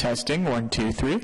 Testing, 1, 2, 3.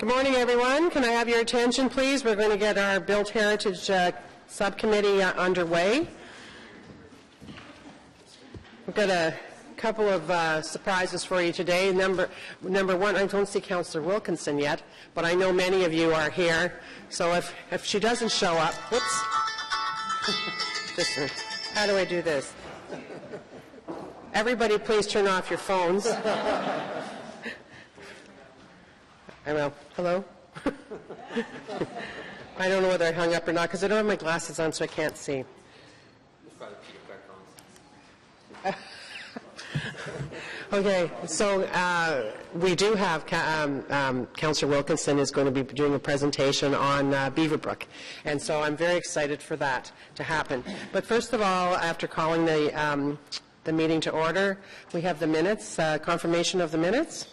Good morning, everyone. Can I have your attention, please? We're going to get our Built Heritage Subcommittee underway. We've got a couple of surprises for you today. Number one, I don't see Councillor Wilkinson yet, but I know many of you are here. So if she doesn't show up, whoops. How do I do this? Everybody, please turn off your phones. I will. Hello? I don't know whether I hung up or not because I don't have my glasses on, so I can't see. Okay, so we do have Councillor Wilkinson is going to be doing a presentation on Beaverbrook, and so I'm very excited for that to happen. But first of all, after calling the meeting to order, we have the minutes, confirmation of the minutes.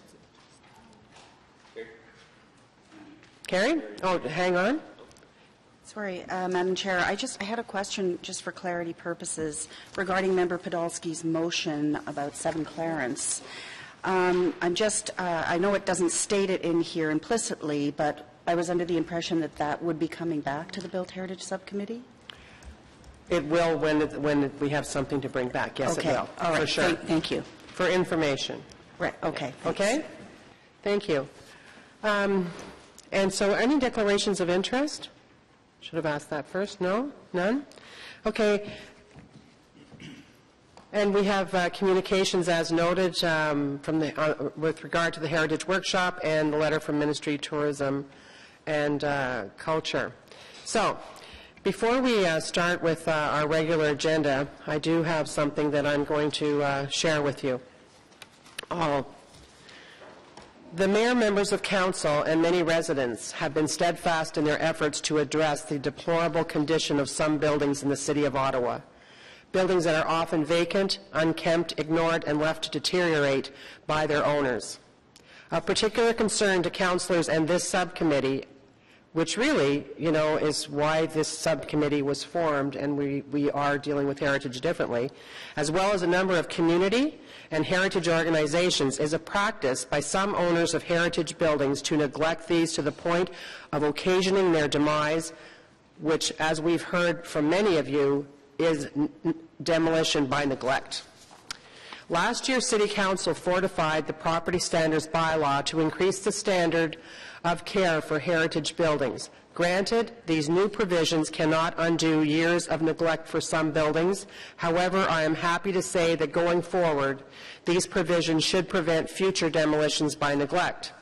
Carrie? Oh, hang on. Sorry, Madam Chair. I had a question just for clarity purposes regarding Member Podolsky's motion about 7 Clarence. I know it doesn't state it in here implicitly, but I was under the impression that that would be coming back to the Built Heritage Subcommittee. It will when we have something to bring back. Yes, okay. It will. All right. For sure. Thank you. For information. Right. Okay. Okay. Thank you. And so, any declarations of interest? Should have asked that first. No? None? Okay. And we have communications as noted from the, with regard to the Heritage Workshop and the letter from Ministry of Tourism and Culture. So, before we start with our regular agenda, I do have something that I'm going to share with you all. The mayor, members of council, and many residents have been steadfast in their efforts to address the deplorable condition of some buildings in the City of Ottawa. Buildings that are often vacant, unkempt, ignored, and left to deteriorate by their owners. Of particular concern to councillors and this subcommittee, which really, you know, is why this subcommittee was formed, and we are dealing with heritage differently, as well as a number of community and heritage organizations, is a practice by some owners of heritage buildings to neglect these to the point of occasioning their demise, which, as we've heard from many of you, is demolition by neglect. Last year, City Council fortified the Property Standards Bylaw to increase the standard of care for heritage buildings. Granted, these new provisions cannot undo years of neglect for some buildings. However, I am happy to say that going forward, these provisions should prevent future demolitions by neglect.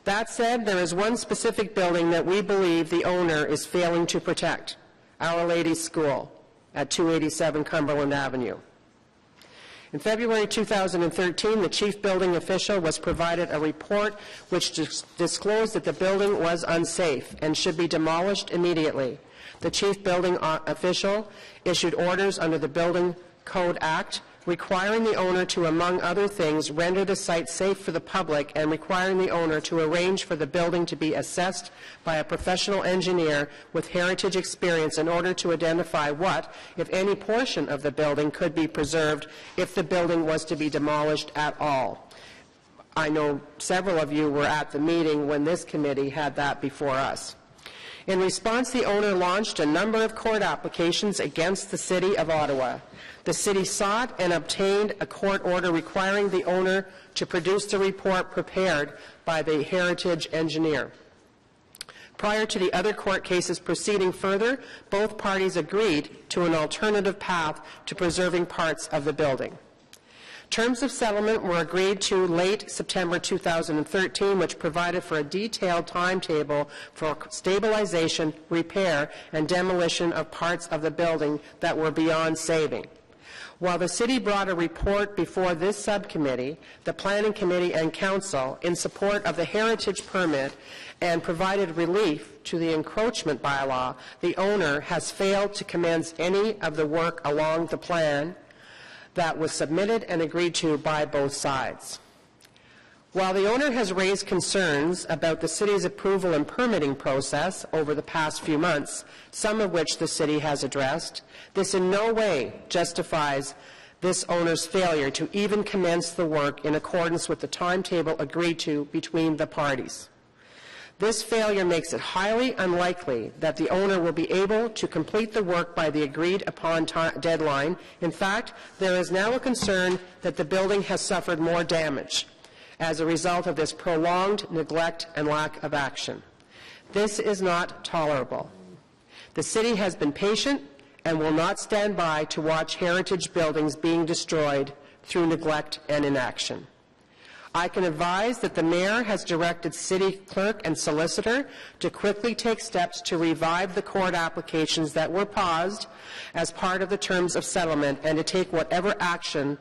That said, there is one specific building that we believe the owner is failing to protect: Our Lady's School at 287 Cumberland Avenue. In February 2013, the chief building official was provided a report which disclosed that the building was unsafe and should be demolished immediately. The chief building official issued orders under the Building Code Act requiring the owner to, among other things, render the site safe for the public and requiring the owner to arrange for the building to be assessed by a professional engineer with heritage experience in order to identify what, if any portion of the building, could be preserved if the building was to be demolished at all. I know several of you were at the meeting when this committee had that before us. In response, the owner launched a number of court applications against the City of Ottawa. The city sought and obtained a court order requiring the owner to produce the report prepared by the heritage engineer. Prior to the other court cases proceeding further, both parties agreed to an alternative path to preserving parts of the building. Terms of settlement were agreed to late September 2013, which provided for a detailed timetable for stabilization, repair, and demolition of parts of the building that were beyond saving. While the city brought a report before this subcommittee, the Planning Committee and Council, in support of the heritage permit and provided relief to the encroachment bylaw, the owner has failed to commence any of the work along the plan that was submitted and agreed to by both sides. While the owner has raised concerns about the city's approval and permitting process over the past few months, some of which the city has addressed, this in no way justifies this owner's failure to even commence the work in accordance with the timetable agreed to between the parties. This failure makes it highly unlikely that the owner will be able to complete the work by the agreed-upon deadline. In fact, there is now a concern that the building has suffered more damage as a result of this prolonged neglect and lack of action. This is not tolerable. The city has been patient and will not stand by to watch heritage buildings being destroyed through neglect and inaction. I can advise that the mayor has directed city clerk and solicitor to quickly take steps to revive the court applications that were paused as part of the terms of settlement and to take whatever action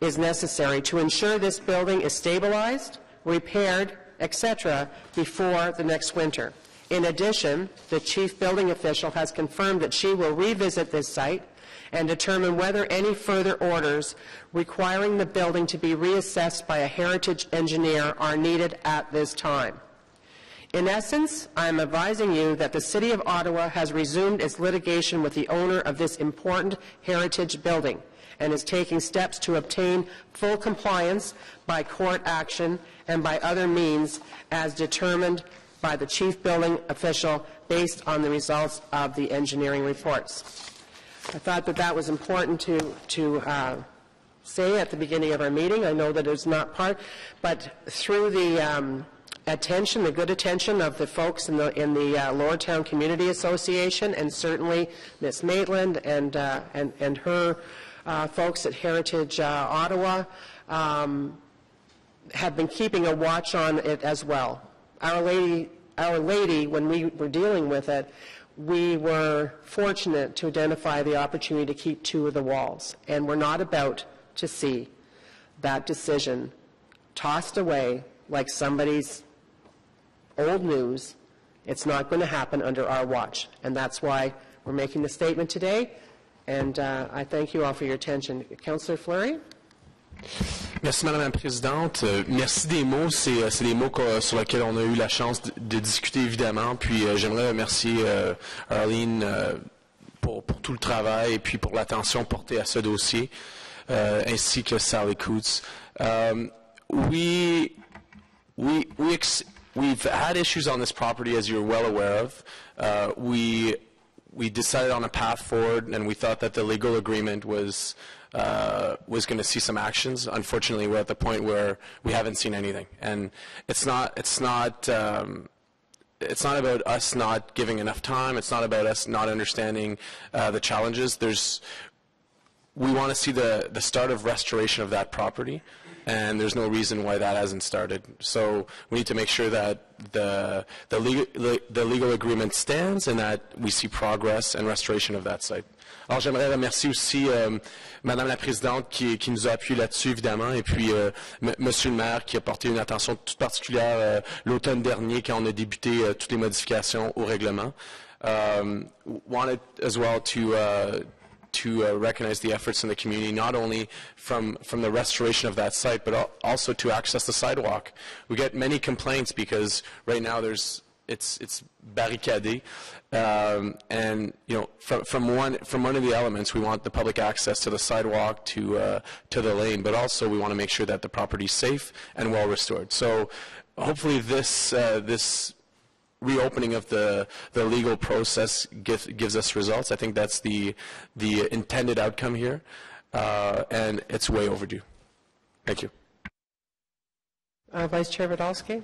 is necessary to ensure this building is stabilized, repaired, etc. before the next winter. In addition, the chief building official has confirmed that she will revisit this site and determine whether any further orders requiring the building to be reassessed by a heritage engineer are needed at this time. In essence, I am advising you that the City of Ottawa has resumed its litigation with the owner of this important heritage building and is taking steps to obtain full compliance by court action and by other means as determined by the chief building official based on the results of the engineering reports. I thought that that was important to say at the beginning of our meeting. I know that it's not part, but through the attention, the good attention of the folks in the Lower Town Community Association, and certainly Ms. Maitland and her folks at Heritage Ottawa have been keeping a watch on it as well. Our Lady, when we were dealing with it, we were fortunate to identify the opportunity to keep 2 of the walls, and we're not about to see that decision tossed away like somebody's old news. It's not going to happen under our watch, and that's why we're making the statement today, and I thank you all for your attention. Councillor Fleury? Merci, Madame la Présidente. Merci des mots. C'est des mots sur lesquels on a eu la chance de discuter, évidemment. Puis j'aimerais remercier Arlene pour tout le travail et puis pour l'attention portée à ce dossier, ainsi que Sally Coots. We've had issues on this property, as you're well aware of. We decided on a path forward, and we thought that the legal agreement was going to see some actions. Unfortunately, we're at the point where we haven't seen anything, and it's not about us not giving enough time. It's not about us not understanding the challenges. We want to see the start of restoration of that property, and there's no reason why that hasn't started. So we need to make sure that the legal agreement stands and that we see progress and restoration of that site. Alors, j'aimerais remercier aussi Madame la Présidente qui nous a appuyé là-dessus, évidemment, et puis Monsieur le maire qui a porté une attention toute particulière l'automne dernier quand on a débuté toutes les modifications au règlement. Wanted as well to recognize the efforts in the community, not only from the restoration of that site, but also to access the sidewalk. We get many complaints because right now it's barricadé, and you know, from one of the elements, we want the public access to the sidewalk, to the lane, but also we want to make sure that the property is safe and well restored. So hopefully this reopening of the legal process gives us results. I think that's the intended outcome here, and it's way overdue. Thank you. Vice Chair Podolsky?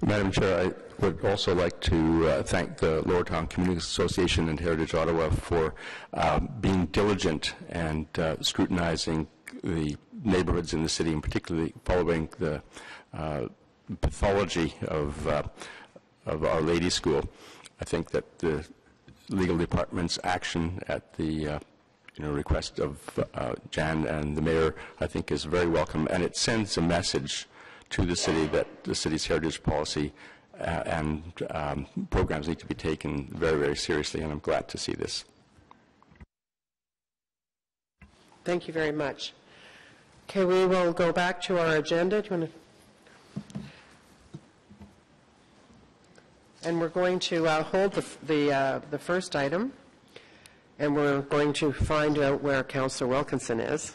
Madam Chair, I would also like to thank the Lower Town Community Association and Heritage Ottawa for being diligent and scrutinizing the neighborhoods in the city, and particularly following the pathology of Our Lady School. I think that the legal department's action at the request of Jan and the mayor, I think, is very welcome, and it sends a message to the city that the city's heritage policy and programs need to be taken very, very seriously, and I'm glad to see this. Thank you very much. Okay, we will go back to our agenda. Do you want to? And we're going to hold the first item, and we're going to find out where Councillor Wilkinson is.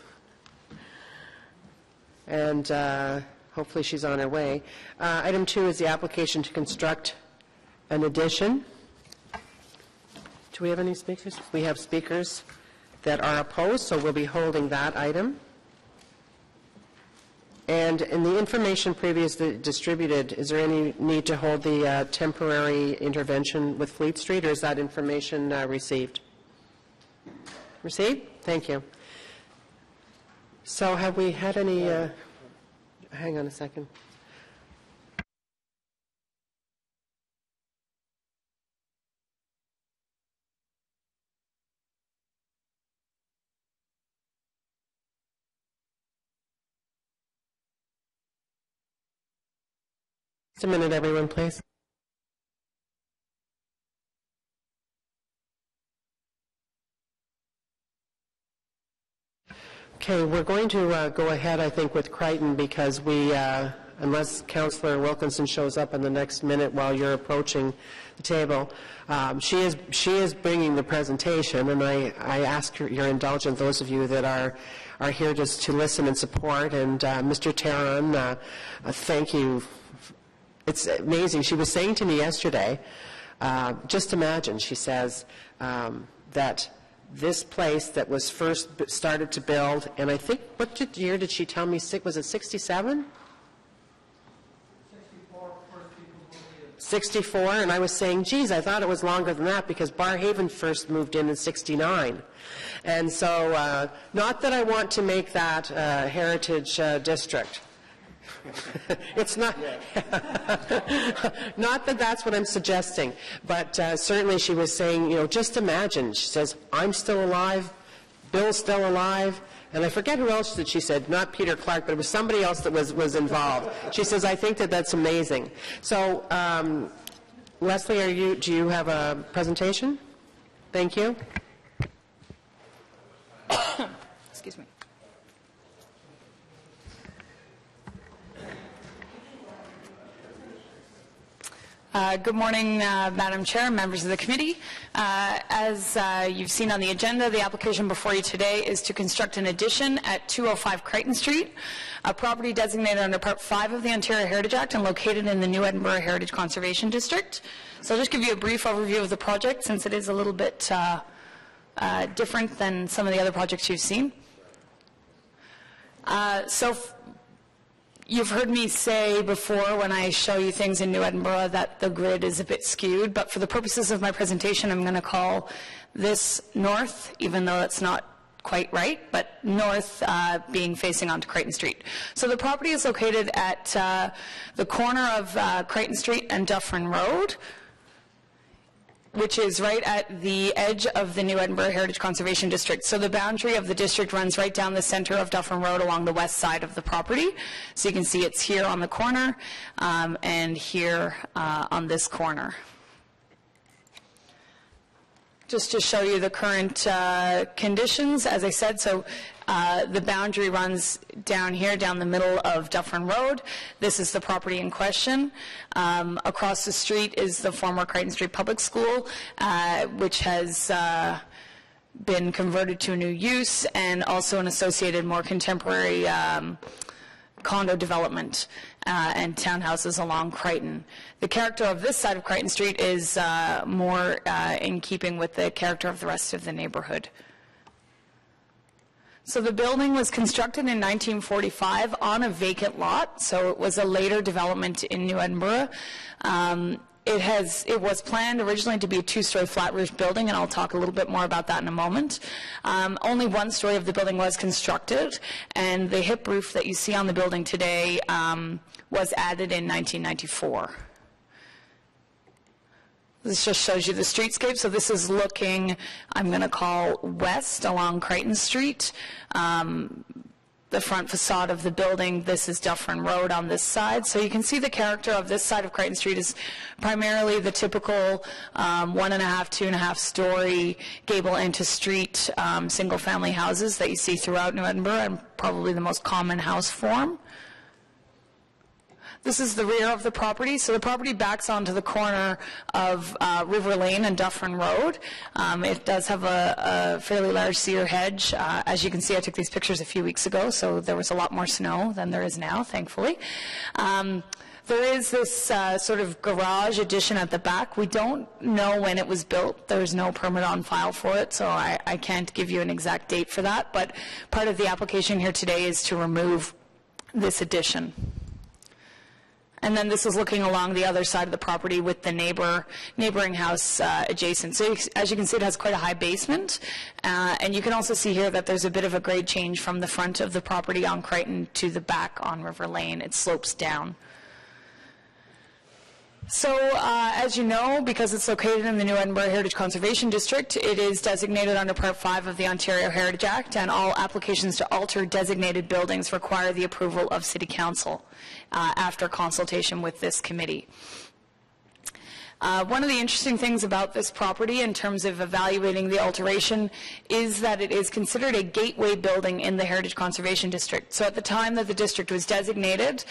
And hopefully she's on her way. Item 2 is the application to construct an addition. Do we have any speakers? We have speakers that are opposed, so we'll be holding that item. And in the information previously distributed, is there any need to hold the temporary intervention with Fleet Street, or is that information received? Received? Thank you. So have we had any, hang on a second. Just a minute, everyone, please. Okay, we're going to go ahead, I think, with Crichton because we, unless Councillor Wilkinson shows up in the next minute while you're approaching the table, she is bringing the presentation, and I ask your indulgence, those of you that are here just to listen and support. And Mr. Taran, thank you. It's amazing. She was saying to me yesterday, just imagine, she says, that this place that was first started to build, and I think, what year did she tell me? Was it 67? 64, and I was saying, geez, I thought it was longer than that because Barrhaven first moved in 69. And so, not that I want to make that heritage district. It's not, not that that's what I'm suggesting, but certainly she was saying, you know, just imagine, she says, I'm still alive, Bill's still alive, and I forget who else that she said, not Peter Clark, but it was somebody else that was involved. She says, I think that that's amazing. So, Leslie, do you have a presentation? Thank you. Excuse me. Good morning, Madam Chair, members of the committee. As you've seen on the agenda, the application before you today is to construct an addition at 205 Crichton Street, a property designated under Part 5 of the Ontario Heritage Act and located in the New Edinburgh Heritage Conservation District. So I'll just give you a brief overview of the project since it is a little bit different than some of the other projects you've seen. You've heard me say before when I show you things in New Edinburgh that the grid is a bit skewed, but for the purposes of my presentation, I'm going to call this north, even though it's not quite right, but north being facing onto Crichton Street. So the property is located at the corner of Crichton Street and Dufferin Road, which is right at the edge of the New Edinburgh Heritage Conservation District. So the boundary of the district runs right down the center of Dufferin Road along the west side of the property. So you can see it's here on the corner and here on this corner. Just to show you the current conditions, as I said, so the boundary runs down here, down the middle of Dufferin Road. This is the property in question. Across the street is the former Crichton Street Public School, which has been converted to a new use, and also an associated, more contemporary condo development and townhouses along Crichton. The character of this side of Crichton Street is more in keeping with the character of the rest of the neighborhood. So the building was constructed in 1945 on a vacant lot, so it was a later development in New Edinburgh. It was planned originally to be a two-story flat roof building, and I'll talk a little bit more about that in a moment. Only one story of the building was constructed, and the hip roof that you see on the building today was added in 1994. This just shows you the streetscape. So this is looking, I'm going to call west along Crichton Street. The front facade of the building, this is Dufferin Road on this side. So you can see the character of this side of Crichton Street is primarily the typical 1.5, 2.5 story gable end to street single family houses that you see throughout New Edinburgh, and probably the most common house form. This is the rear of the property. So the property backs onto the corner of River Lane and Dufferin Road. It does have a fairly large cedar hedge. As you can see, I took these pictures a few weeks ago, so there was a lot more snow than there is now, thankfully. There is this sort of garage addition at the back. We don't know when it was built. There's no permit on file for it, so I can't give you an exact date for that. But part of the application here today is to remove this addition. And then this is looking along the other side of the property with the neighboring house adjacent. So as you can see, it has quite a high basement. And you can also see here that there's a bit of a grade change from the front of the property on Crichton to the back on River Lane. It slopes down. So, as you know, because it's located in the New Edinburgh Heritage Conservation District, it is designated under Part 5 of the Ontario Heritage Act, and all applications to alter designated buildings require the approval of City Council after consultation with this committee. One of the interesting things about this property in terms of evaluating the alteration is that it is considered a gateway building in the Heritage Conservation District. So at the time that the district was designated,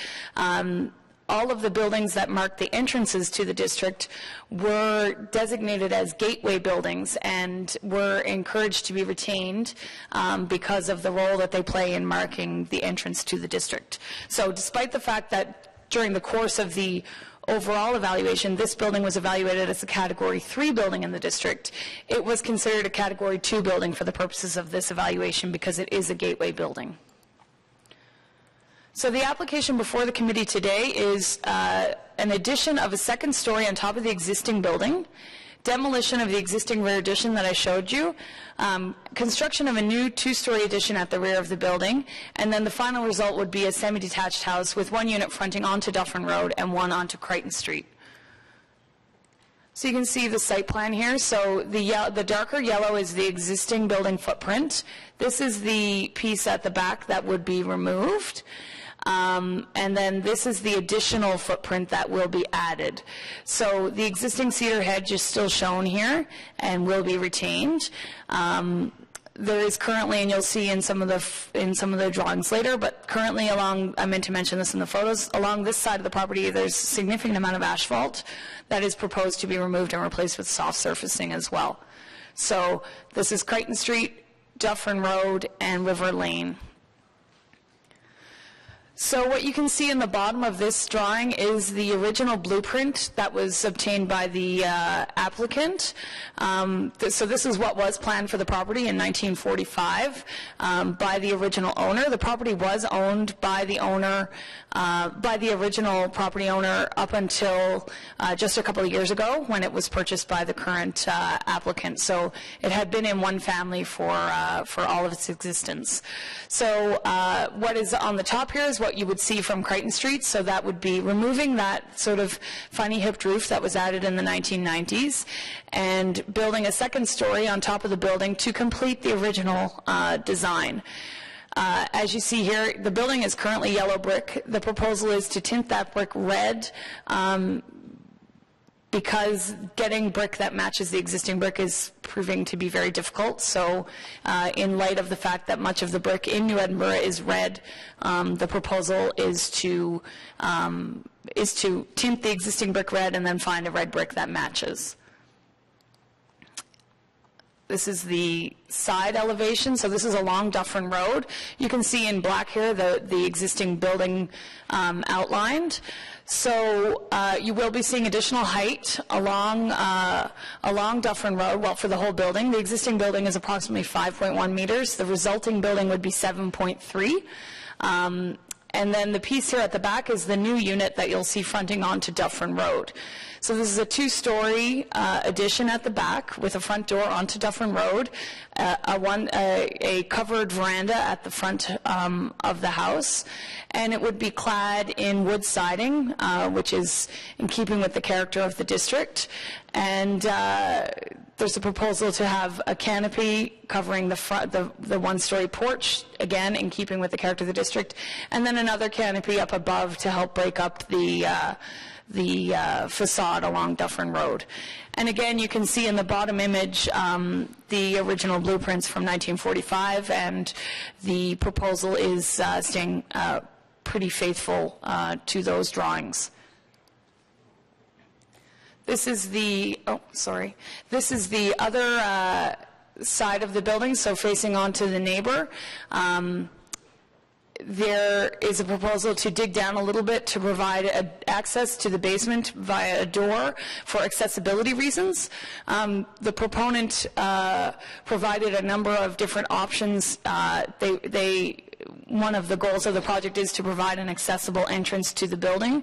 all of the buildings that marked the entrances to the district were designated as gateway buildings and were encouraged to be retained because of the role that they play in marking the entrance to the district. So despite the fact that during the course of the overall evaluation, this building was evaluated as a Category 3 building in the district, it was considered a Category 2 building for the purposes of this evaluation because it is a gateway building. So the application before the committee today is an addition of a second story on top of the existing building, demolition of the existing rear addition that I showed you, construction of a new two-story addition at the rear of the building, and then the final result would be a semi-detached house with one unit fronting onto Dufferin Road and one onto Crichton Street. So you can see the site plan here. So the darker yellow is the existing building footprint. This is the piece at the back that would be removed. And then this is the additional footprint that will be added. So the existing cedar hedge is still shown here and will be retained. There is currently, and you'll see in some of the drawings later, but currently along, I meant to mention this in the photos, along this side of the property there's a significant amount of asphalt that is proposed to be removed and replaced with soft surfacing as well. So this is Crichton Street, Dufferin Road, and River Lane. So what you can see in the bottom of this drawing is the original blueprint that was obtained by the applicant. So this is what was planned for the property in 1945 by the original owner. The property was owned by the owner, by the original property owner up until just a couple of years ago when it was purchased by the current applicant. So it had been in one family for all of its existence. So what is on the top here is what you would see from Crichton Street. So that would be removing that sort of funny hipped roof that was added in the 1990s and building a second story on top of the building to complete the original design. As you see here, the building is currently yellow brick. The proposal is to tint that brick red because getting brick that matches the existing brick is proving to be very difficult. So in light of the fact that much of the brick in New Edinburgh is red, the proposal is to tint the existing brick red and then find a red brick that matches. This is the side elevation, so this is along Dufferin Road. You can see in black here the existing building outlined. So you will be seeing additional height along Dufferin Road, well, for the whole building. The existing building is approximately 5.1 meters. The resulting building would be 7.3. And then the piece here at the back is the new unit that you'll see fronting onto Dufferin Road. So this is a two-story addition at the back with a front door onto Dufferin Road, a covered veranda at the front of the house, and it would be clad in wood siding, which is in keeping with the character of the district. And there's a proposal to have a canopy covering the front, the one-story porch, again in keeping with the character of the district, and then another canopy up above to help break up the facade along Dufferin Road. And again, you can see in the bottom image the original blueprints from 1945, and the proposal is staying pretty faithful to those drawings. This is the, this is the other side of the building, so facing onto the neighbor. There is a proposal to dig down a little bit to provide access to the basement via a door for accessibility reasons. The proponent provided a number of different options. One of the goals of the project is to provide an accessible entrance to the building.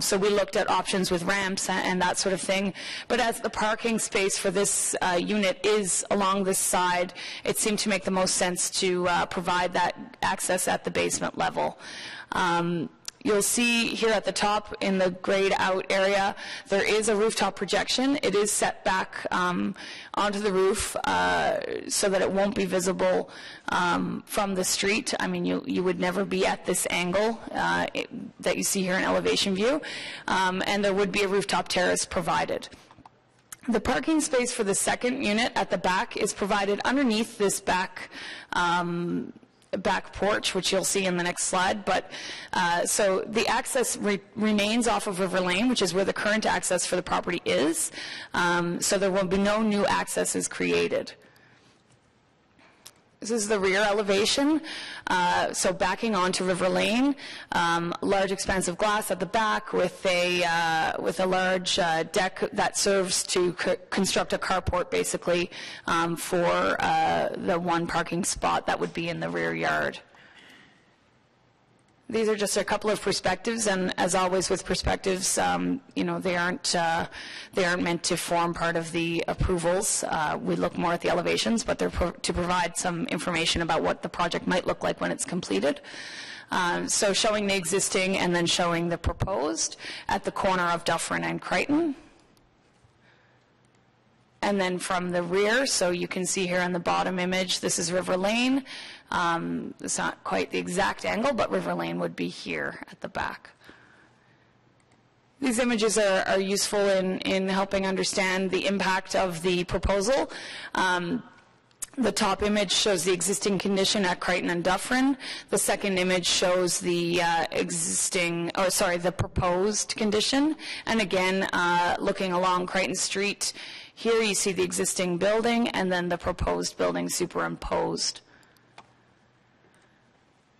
So we looked at options with ramps and that sort of thing. But as the parking space for this unit is along this side, it seemed to make the most sense to provide that access at the basement level. You'll see here at the top in the grayed out area, there is a rooftop projection. It is set back onto the roof so that it won't be visible from the street. I mean, you would never be at this angle that you see here in elevation view. And there would be a rooftop terrace provided. The parking space for the second unit at the back is provided underneath this back porch, which you'll see in the next slide. But so the access remains off of River Lane, which is where the current access for the property is. So there will be no new accesses created. This is the rear elevation. So backing onto River Lane, large expanse of glass at the back with a large deck that serves to construct a carport, basically, for the one parking spot that would be in the rear yard. These are just a couple of perspectives, and as always with perspectives, you know, they aren't meant to form part of the approvals. We look more at the elevations, but they're to provide some information about what the project might look like when it's completed. So showing the existing and then showing the proposed at the corner of Dufferin and Crichton. And then from the rear, so you can see here in the bottom image, this is River Lane. It's not quite the exact angle, but River Lane would be here at the back. These images are useful in helping understand the impact of the proposal. The top image shows the existing condition at Crichton and Dufferin. The second image shows the the proposed condition. And again, looking along Crichton Street, here you see the existing building and then the proposed building superimposed.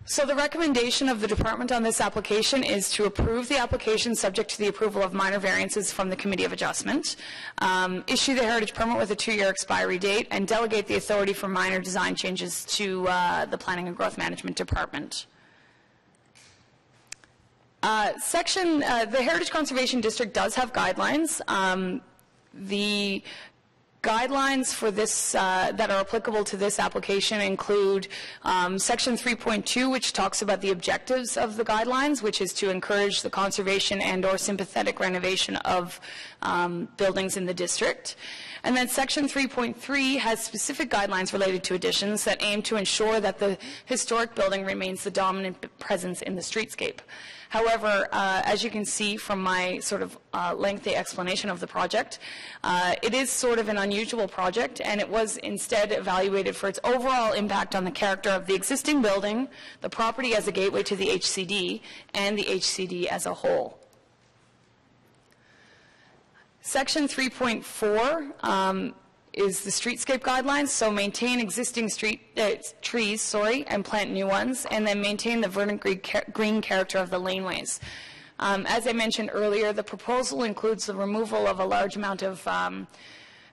So the recommendation of the department on this application is to approve the application subject to the approval of minor variances from the Committee of Adjustment, issue the heritage permit with a 2-year expiry date, and delegate the authority for minor design changes to the Planning and Growth Management Department. The Heritage Conservation District does have guidelines. The guidelines for this that are applicable to this application include section 3.2, which talks about the objectives of the guidelines, which is to encourage the conservation and or sympathetic renovation of buildings in the district. And then section 3.3 has specific guidelines related to additions that aim to ensure that the historic building remains the dominant presence in the streetscape. However, as you can see from my sort of lengthy explanation of the project, it is sort of an unusual project, and it was instead evaluated for its overall impact on the character of the existing building, the property as a gateway to the HCD, and the HCD as a whole. Section 3.4 is the streetscape guidelines, so maintain existing trees, and plant new ones, and then maintain the verdant green character of the laneways. As I mentioned earlier, the proposal includes the removal of a large amount of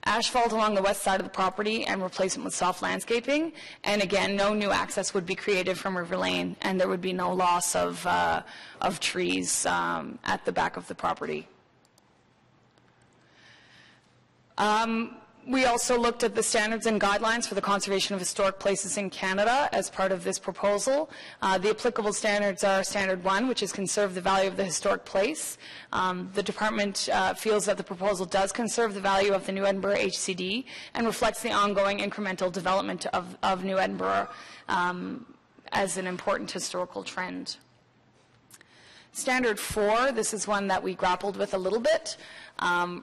asphalt along the west side of the property and replacement with soft landscaping. And again, no new access would be created from River Lane, and there would be no loss of trees at the back of the property. We also looked at the standards and guidelines for the conservation of historic places in Canada as part of this proposal. The applicable standards are Standard 1, which is conserve the value of the historic place. The department feels that the proposal does conserve the value of the New Edinburgh HCD and reflects the ongoing incremental development of New Edinburgh as an important historical trend. Standard 4, this is one that we grappled with a little bit.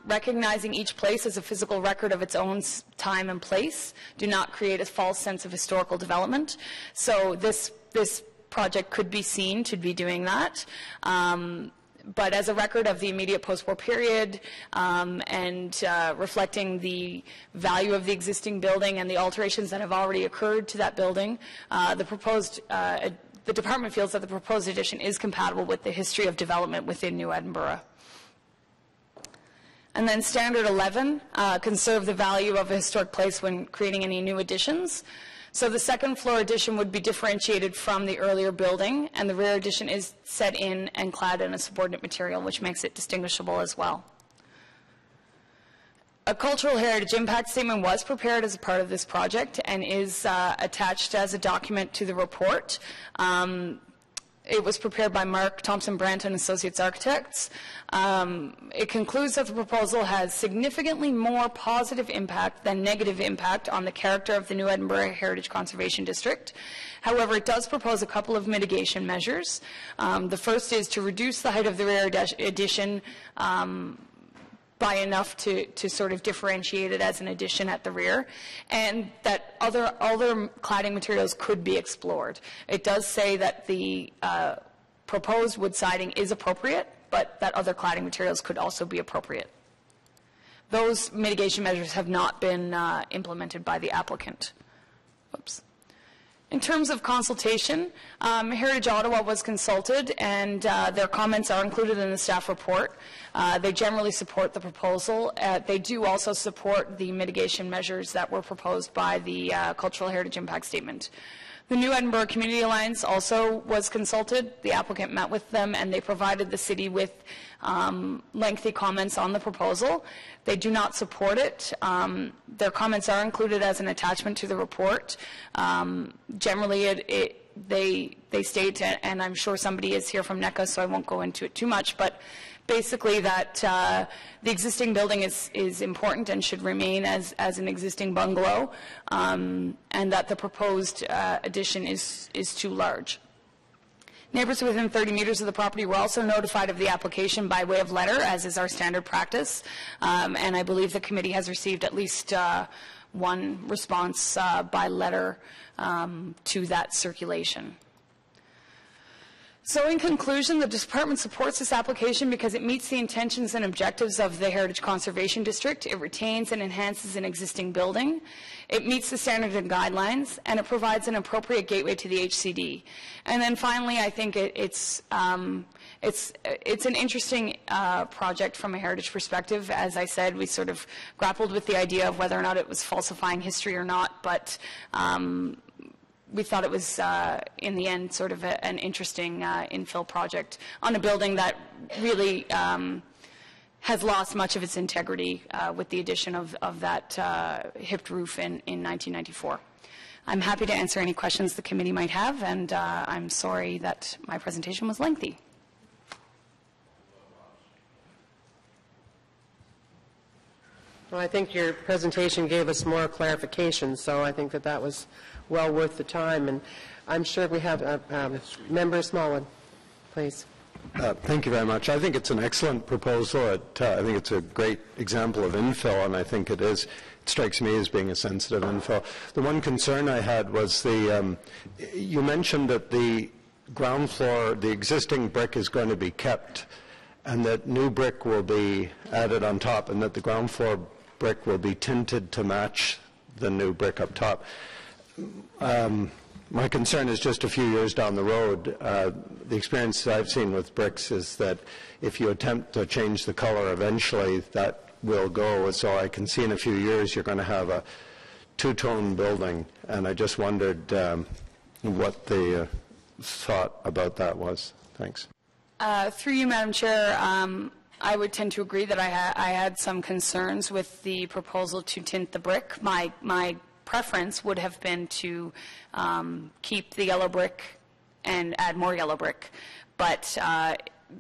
Recognizing each place as a physical record of its own time and place. Do not create a false sense of historical development. So this project could be seen to be doing that. But as a record of the immediate post-war period and reflecting the value of the existing building and the alterations that have already occurred to that building, the department feels that the proposed addition is compatible with the history of development within New Edinburgh. And then Standard 11, conserve the value of a historic place when creating any new additions. So the second floor addition would be differentiated from the earlier building, and the rear addition is set in and clad in a subordinate material, which makes it distinguishable as well. A cultural heritage impact statement was prepared as a part of this project and is attached as a document to the report. It was prepared by Mark Thompson Brandt and Associates Architects. It concludes that the proposal has significantly more positive impact than negative impact on the character of the New Edinburgh Heritage Conservation District. However, it does propose a couple of mitigation measures. The first is to reduce the height of the rear addition by enough to sort of differentiate it as an addition at the rear, and that other cladding materials could be explored. It does say that the proposed wood siding is appropriate, but that other cladding materials could also be appropriate. Those mitigation measures have not been implemented by the applicant. Oops. In terms of consultation, Heritage Ottawa was consulted, and their comments are included in the staff report. They generally support the proposal. They do also support the mitigation measures that were proposed by the Cultural Heritage Impact Statement. The New Edinburgh Community Alliance also was consulted. The applicant met with them, and they provided the city with lengthy comments on the proposal. They do not support it. Their comments are included as an attachment to the report. Generally, they state, and I'm sure somebody is here from NECA, so I won't go into it too much, but basically that the existing building is important and should remain as an existing bungalow, and that the proposed addition is too large. Neighbors within 30 meters of the property were also notified of the application by way of letter, as is our standard practice, and I believe the committee has received at least one response by letter to that circulation. So in conclusion, the department supports this application because it meets the intentions and objectives of the Heritage Conservation District. It retains and enhances an existing building. It meets the standards and guidelines, and it provides an appropriate gateway to the HCD. And then finally, I think it's an interesting project from a heritage perspective. As I said, we sort of grappled with the idea of whether or not it was falsifying history or not, but we thought it was, in the end, sort of an interesting infill project on a building that really has lost much of its integrity with the addition of that hipped roof in 1994. I'm happy to answer any questions the committee might have, and I'm sorry that my presentation was lengthy. Well, I think your presentation gave us more clarification, so I think that was well worth the time. And I'm sure we have Member Smallwood, please. Thank you very much. I think it's an excellent proposal. I think it's a great example of infill, and I think it is. It strikes me as being a sensitive infill. The one concern I had was you mentioned that the ground floor, the existing brick is going to be kept, and that new brick will be added on top, and that the ground floor brick will be tinted to match the new brick up top. My concern is just a few years down the road. The experience that I've seen with bricks is that if you attempt to change the color, eventually that will go. So I can see in a few years you're going to have a two-tone building, and I just wondered what the thought about that was. Thanks. Through you, Madam Chair, I would tend to agree that I had some concerns with the proposal to tint the brick. My preference would have been to keep the yellow brick and add more yellow brick, but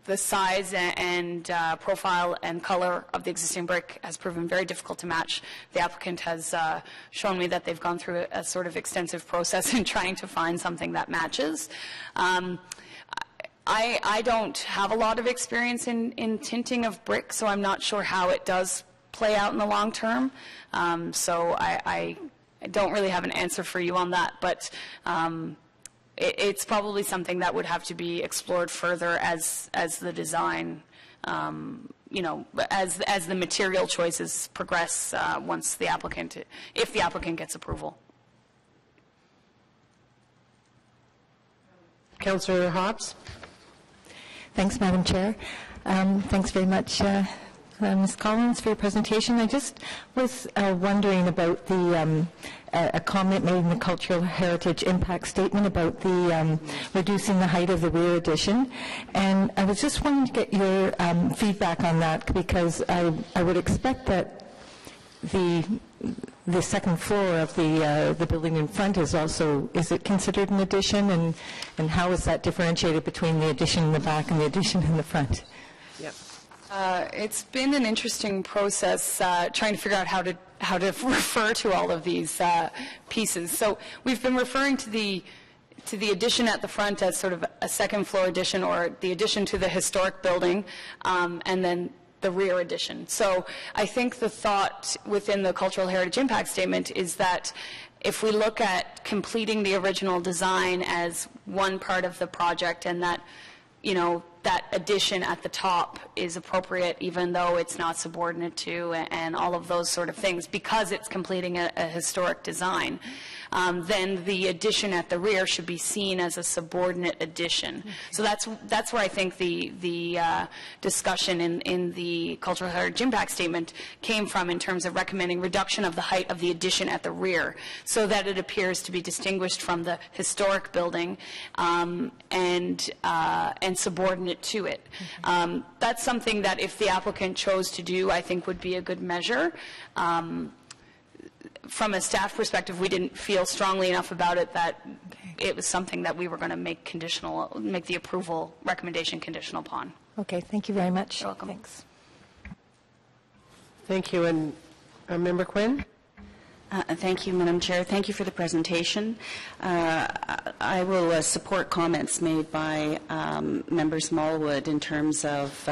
the size and profile and color of the existing brick has proven very difficult to match. The applicant has shown me that they've gone through a sort of extensive process in trying to find something that matches. I don't have a lot of experience in tinting of brick, so I'm not sure how it does play out in the long term. So I don't really have an answer for you on that, but it's probably something that would have to be explored further as the design, as the material choices progress once the applicant, if the applicant gets approval. Councillor Hobbs? Thanks, Madam Chair. Thanks very much, Ms. Collins, for your presentation. I just was wondering about the a comment made in the Cultural Heritage Impact Statement about the reducing the height of the rear addition, and I was just wanting to get your feedback on that, because I would expect that the second floor of the building in front is it considered an addition, and how is that differentiated between the addition in the back and the addition in the front? Yep. It's been an interesting process trying to figure out how to refer to all of these pieces. So we've been referring to the addition at the front as sort of a second floor addition, or the addition to the historic building, and then the rear addition. So I think the thought within the Cultural Heritage Impact Statement is that if we look at completing the original design as one part of the project, and that, that addition at the top is appropriate even though it's not subordinate to, and all of those sort of things, because it's completing a historic design, then the addition at the rear should be seen as a subordinate addition. So that's where I think the discussion in the Cultural Heritage Impact Statement came from, in terms of recommending reduction of the height of the addition at the rear, so that it appears to be distinguished from the historic building and subordinate to it. That's something that, if the applicant chose to do, I think would be a good measure. From a staff perspective, we didn't feel strongly enough about it that it was something that we were going to make the approval recommendation conditional upon. Okay, thank you very much. You're welcome. Thanks. Thank you. And Member Quinn? Thank you, Madam Chair. Thank you for the presentation. I will support comments made by Member Smallwood in terms of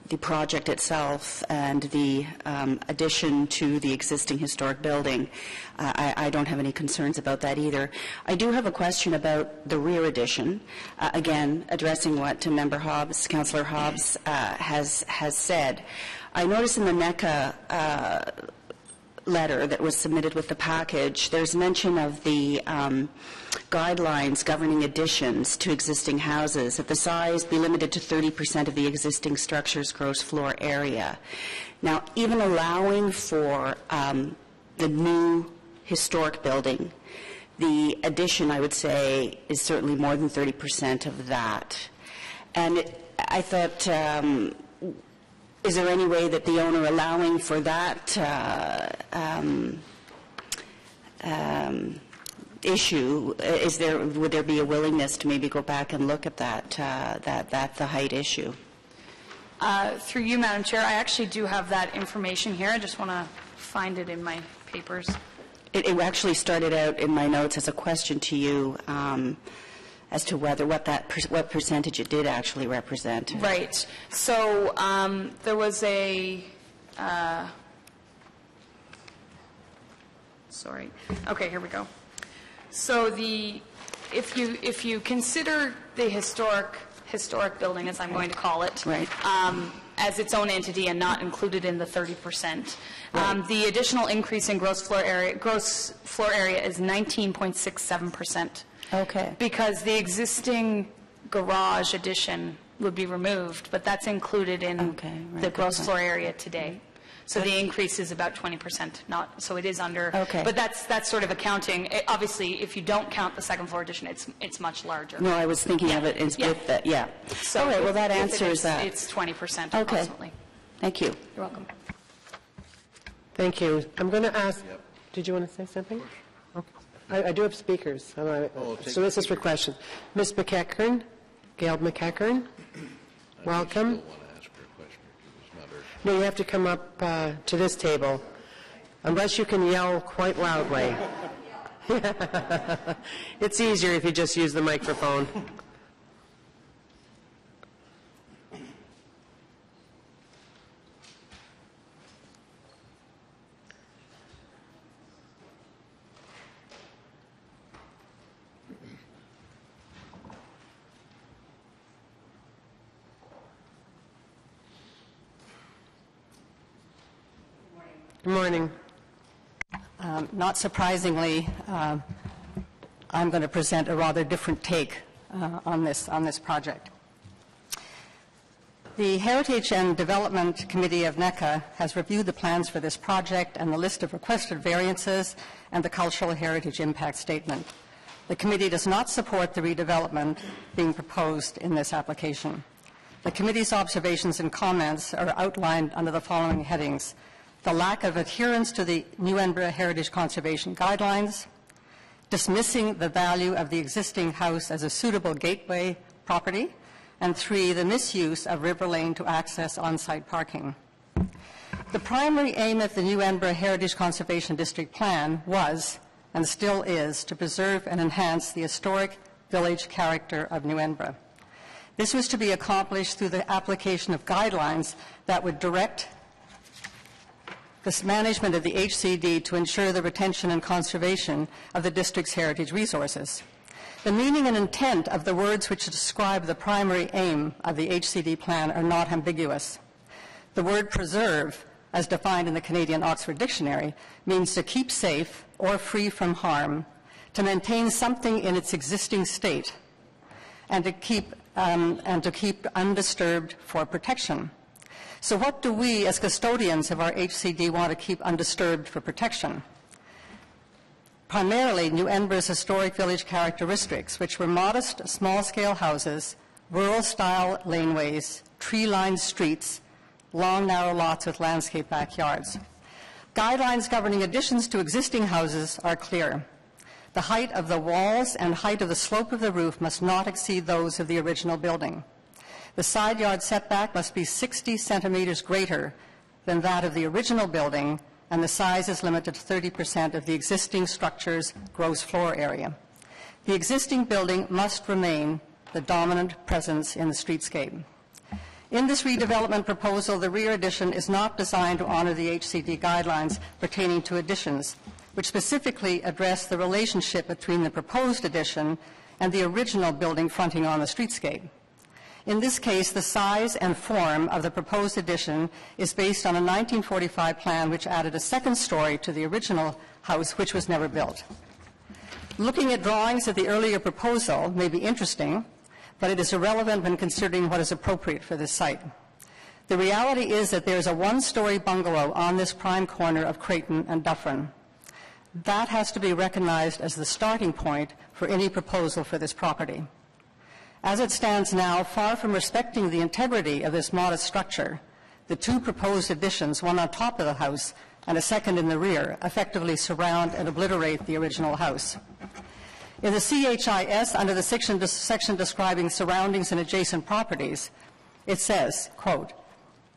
the project itself and the addition to the existing historic building. I don't have any concerns about that either. I do have a question about the rear addition, again, addressing what Member Hobbs, Councillor Hobbs, has said. I noticed in the NECA letter that was submitted with the package, there's mention of the guidelines governing additions to existing houses, that the size be limited to 30% of the existing structure's gross floor area. Now, even allowing for the new historic building, the addition, I would say, is certainly more than 30% of that. And I thought, is there any way that the owner allowing for that issue, would there be a willingness to maybe go back and look at the height issue? Through you, Madam Chair, I actually do have that information here. I just want to find it in my papers. It actually started out in my notes as a question to you as to what percentage it did actually represent. Right. So there was a sorry. Okay, here we go. So if you consider the historic building, as I'm going to call it, right, as its own entity and not included in the 30%, right, the additional increase in gross floor area is 19.67%. Okay. Because the existing garage addition would be removed, but that's included in the gross floor area today. So the increase is about 20%, so it is under. Okay. But that's sort of accounting. Obviously, if you don't count the second floor addition, it's much larger. No, I was thinking of it with that. Yeah. So all right. Well, that answers that. It's 20% okay. approximately. Thank you. You're welcome. Thank you. I'm going to ask. Did you want to say something? Okay. I do have speakers. So this is for questions. Ms. McEachern, Gail McEachern, welcome. No, you have to come up to this table, unless you can yell quite loudly. It's easier if you just use the microphone. Good morning. Not surprisingly, I'm going to present a rather different take on this project. The Heritage and Development Committee of NECA has reviewed the plans for this project and the list of requested variances and the cultural heritage impact statement. The committee does not support the redevelopment being proposed in this application. The committee's observations and comments are outlined under the following headings: the lack of adherence to the New Edinburgh Heritage Conservation Guidelines, dismissing the value of the existing house as a suitable gateway property, and 3, the misuse of River Lane to access on-site parking. The primary aim of the New Edinburgh Heritage Conservation District Plan was, and still is, to preserve and enhance the historic village character of New Edinburgh. This was to be accomplished through the application of guidelines that would direct the management of the HCD to ensure the retention and conservation of the district's heritage resources. The meaning and intent of the words which describe the primary aim of the HCD plan are not ambiguous. The word preserve, as defined in the Canadian Oxford Dictionary, means to keep safe or free from harm, to maintain something in its existing state, and to keep undisturbed for protection. So what do we, as custodians of our HCD, want to keep undisturbed for protection? Primarily, New Edinburgh's historic village characteristics, which were modest, small-scale houses, rural-style laneways, tree-lined streets, long, narrow lots with landscape backyards. Guidelines governing additions to existing houses are clear. The height of the walls and height of the slope of the roof must not exceed those of the original building. The side yard setback must be 60 centimeters greater than that of the original building, and the size is limited to 30% of the existing structure's gross floor area. The existing building must remain the dominant presence in the streetscape. In this redevelopment proposal, the rear addition is not designed to honor the HCD guidelines pertaining to additions, which specifically address the relationship between the proposed addition and the original building fronting on the streetscape. In this case, the size and form of the proposed addition is based on a 1945 plan which added a second story to the original house, which was never built. Looking at drawings of the earlier proposal may be interesting, but it is irrelevant when considering what is appropriate for this site. The reality is that there is a one-story bungalow on this prime corner of Creighton and Dufferin. That has to be recognized as the starting point for any proposal for this property. As it stands now, far from respecting the integrity of this modest structure, the two proposed additions, one on top of the house and a second in the rear, effectively surround and obliterate the original house. In the CHIS, under the section describing surroundings and adjacent properties, it says, quote,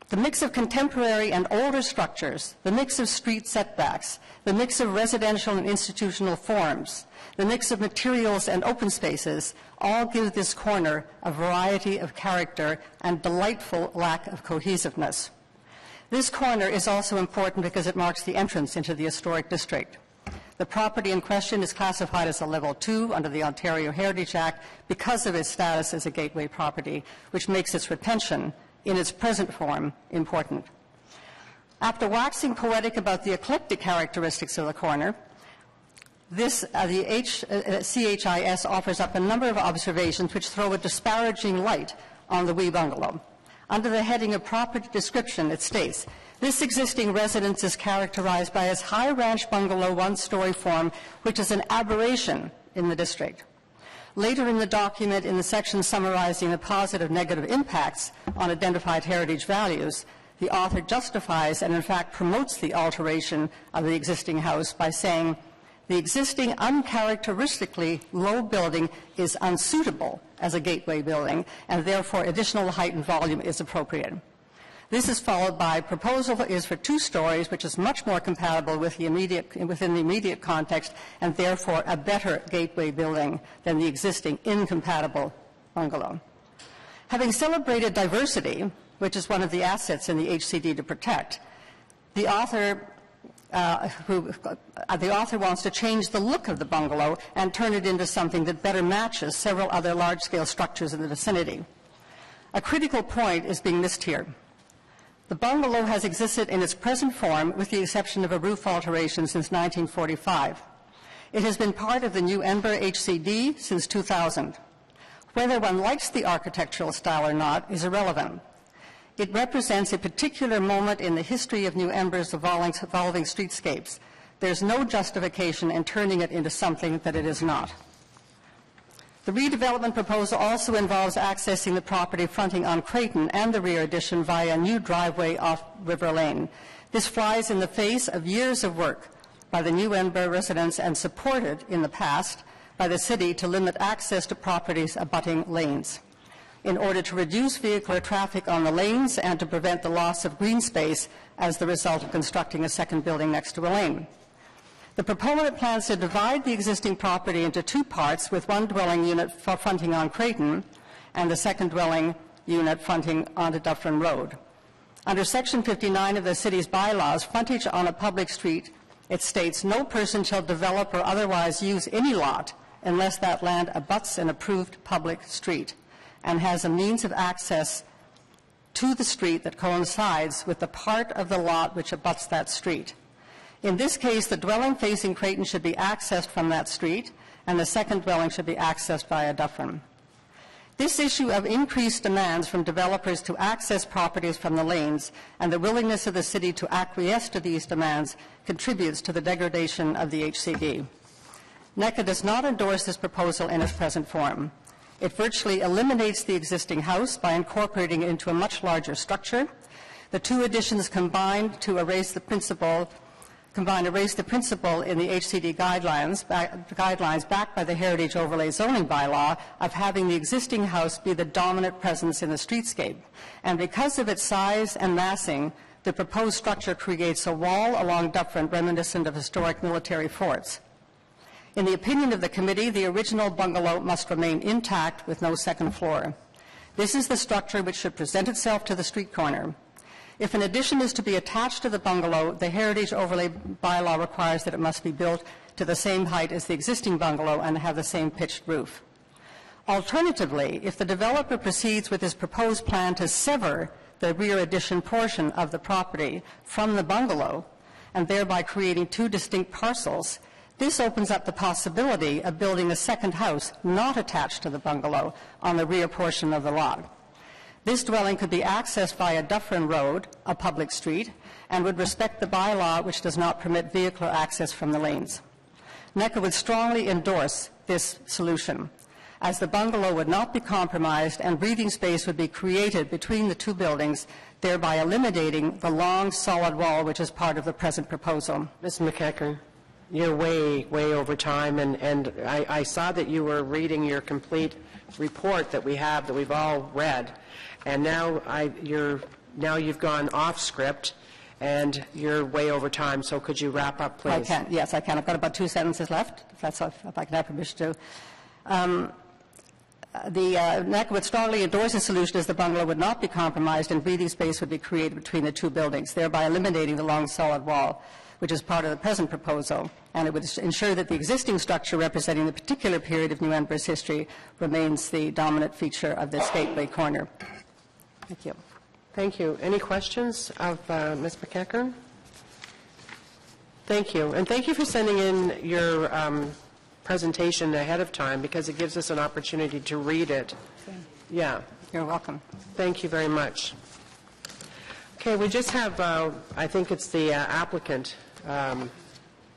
"The mix of contemporary and older structures, the mix of street setbacks, the mix of residential and institutional forms, the mix of materials and open spaces all give this corner a variety of character and delightful lack of cohesiveness." This corner is also important because it marks the entrance into the historic district. The property in question is classified as a Level 2 under the Ontario Heritage Act because of its status as a gateway property, which makes its retention in its present form important. After waxing poetic about the eclectic characteristics of the corner, the CHIS offers up a number of observations which throw a disparaging light on the wee bungalow. Under the heading of property description, it states, "This existing residence is characterized by its high ranch bungalow one-story form, which is an aberration in the district." Later in the document, in the section summarizing the positive negative impacts on identified heritage values, the author justifies and in fact promotes the alteration of the existing house by saying, "The existing uncharacteristically low building is unsuitable as a gateway building, and therefore additional height and volume is appropriate." This is followed by proposal is for 2 stories, which is much more compatible with within the immediate context, and therefore a better gateway building than the existing incompatible bungalow. Having celebrated diversity, which is one of the assets in the HCD to protect, the author wants to change the look of the bungalow and turn it into something that better matches several other large-scale structures in the vicinity. A critical point is being missed here. The bungalow has existed in its present form with the exception of a roof alteration since 1945. It has been part of the New Edinburgh HCD since 2000. Whether one likes the architectural style or not is irrelevant. It represents a particular moment in the history of New Edinburgh's evolving streetscapes. There's no justification in turning it into something that it is not. The redevelopment proposal also involves accessing the property fronting on Creighton and the rear addition via a new driveway off River Lane. This flies in the face of years of work by the New Edinburgh residents and supported in the past by the city to limit access to properties abutting lanes in order to reduce vehicular traffic on the lanes and to prevent the loss of green space as the result of constructing a second building next to a lane. The proponent plans to divide the existing property into two parts with one dwelling unit fronting on Creighton and the second dwelling unit fronting onto Dufferin Road. Under Section 59 of the city's bylaws, frontage on a public street, it states, no person shall develop or otherwise use any lot unless that land abuts an approved public street and has a means of access to the street that coincides with the part of the lot which abuts that street. In this case, the dwelling facing Creighton should be accessed from that street, and the second dwelling should be accessed via Dufferin. This issue of increased demands from developers to access properties from the lanes and the willingness of the city to acquiesce to these demands contributes to the degradation of the HCD. NECA does not endorse this proposal in its present form. It virtually eliminates the existing house by incorporating it into a much larger structure. The two additions combine to erase the principle in the HCD guidelines backed by the Heritage Overlay Zoning Bylaw of having the existing house be the dominant presence in the streetscape. And because of its size and massing, the proposed structure creates a wall along Dufferin reminiscent of historic military forts. In the opinion of the committee, the original bungalow must remain intact with no second floor. This is the structure which should present itself to the street corner. If an addition is to be attached to the bungalow, the Heritage Overlay Bylaw requires that it must be built to the same height as the existing bungalow and have the same pitched roof. Alternatively, if the developer proceeds with his proposed plan to sever the rear addition portion of the property from the bungalow and thereby creating two distinct parcels, this opens up the possibility of building a second house not attached to the bungalow on the rear portion of the lot. This dwelling could be accessed via Dufferin Road, a public street, and would respect the bylaw which does not permit vehicular access from the lanes. NECA would strongly endorse this solution, as the bungalow would not be compromised and breathing space would be created between the two buildings, thereby eliminating the long, solid wall which is part of the present proposal. Ms. McEachern, you're way over time, and I saw that you were reading your complete report that we've all read. And now you've gone off script, and you're way over time. So could you wrap up, please? I can. Yes, I can. I've got about 2 sentences left, if I can have permission to. The NECA would strongly endorse a solution as the bungalow would not be compromised and breathing space would be created between the two buildings, thereby eliminating the long solid wall, which is part of the present proposal, and it would ensure that the existing structure representing the particular period of New Edinburgh's history remains the dominant feature of this gateway corner. Thank you. Thank you. Any questions of Ms. McEachern? Thank you. And thank you for sending in your presentation ahead of time, because it gives us an opportunity to read it. Okay. Yeah. You're welcome. Thank you very much. Okay, we just have, I think it's the applicant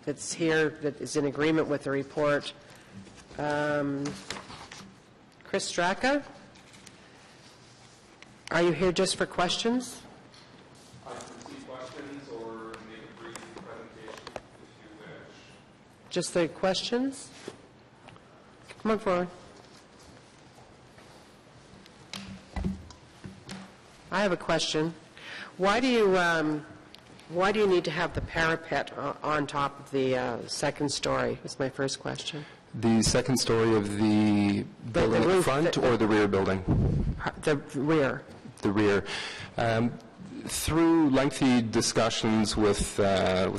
that's here that is in agreement with the report. Chris Straka? Are you here just for questions? I can see questions or make a brief presentation if you wish. Just the questions? Come on forward. I have a question. Why do you need to have the parapet on top of the second story? That's my first question. The second story of the building roof, front or the rear building? The rear. The rear. through lengthy discussions with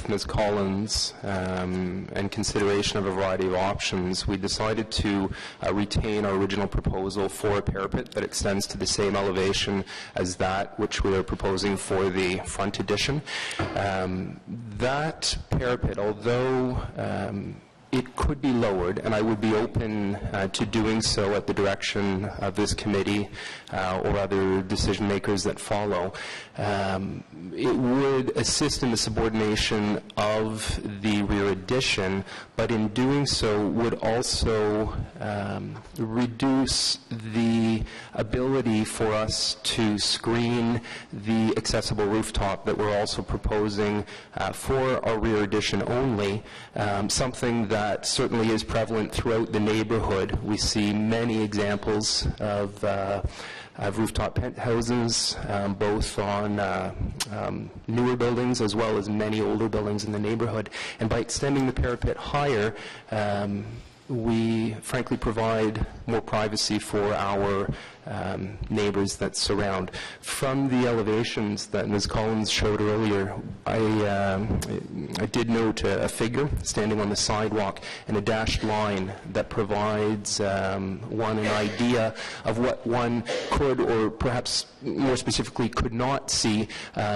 Ms. Collins and consideration of a variety of options, we decided to retain our original proposal for a parapet that extends to the same elevation as that which we are proposing for the front addition. That parapet, although it could be lowered, and I would be open to doing so at the direction of this committee or other decision makers that follow. It would assist in the subordination of the rear addition, but in doing so would also reduce the ability for us to screen the accessible rooftop that we're also proposing for our rear addition only, something that certainly is prevalent throughout the neighborhood. We see many examples of rooftop penthouses, both on newer buildings as well as many older buildings in the neighborhood. And by extending the parapet higher, we frankly provide more privacy for our neighbors that surround. From the elevations that Ms. Collins showed earlier, I did note a figure standing on the sidewalk and a dashed line that provides one an idea of what one could, or perhaps more specifically could not see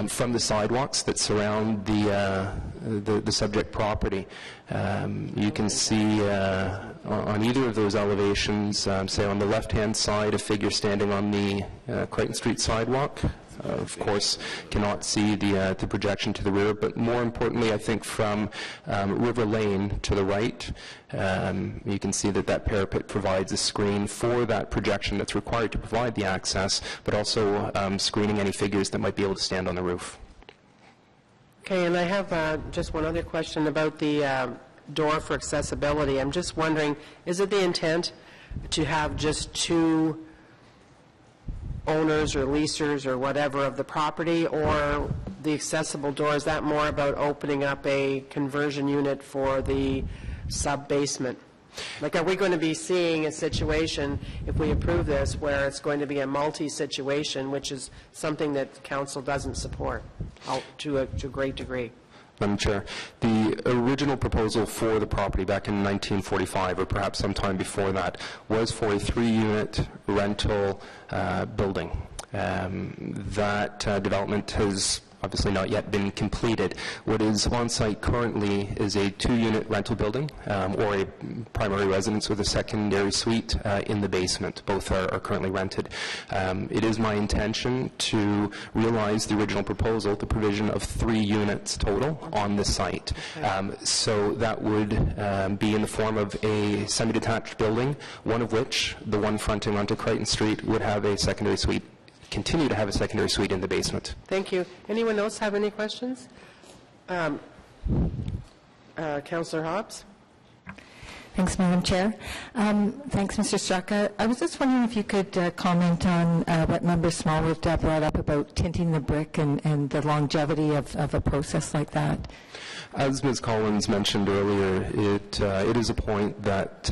from the sidewalks that surround the subject property. You can see on either of those elevations, say on the left-hand side, a figure standing on the Crichton Street sidewalk. Of course, cannot see the projection to the rear, but more importantly, I think from River Lane to the right, you can see that that parapet provides a screen for that projection that's required to provide the access, but also screening any figures that might be able to stand on the roof. Okay, and I have just one other question about the door for accessibility. I'm just wondering, is it the intent to have just two owners or leasers or whatever of the property, or the accessible door, is that more about opening up a conversion unit for the sub-basement? Like, are we going to be seeing a situation, if we approve this, where it's going to be a multi-situation, which is something that council doesn't support to a great degree? Madam Chair, the original proposal for the property back in 1945, or perhaps sometime before that, was for a 3-unit rental building. That development has obviously not yet been completed. What is on site currently is a 2-unit rental building, or a primary residence with a secondary suite in the basement. Both are currently rented. It is my intention to realize the original proposal, the provision of 3 units total on the site. So that would be in the form of a semi-detached building, one of which, the one fronting onto Crichton Street, would have a secondary suite, continue to have a secondary suite in the basement. Thank you. Anyone else have any questions? Councillor Hobbs? Thanks, Madam Chair. Thanks, Mr. Straka. I was just wondering if you could comment on what Member Smallwood brought up about tinting the brick and the longevity of a process like that. As Ms. Collins mentioned earlier, it is a point that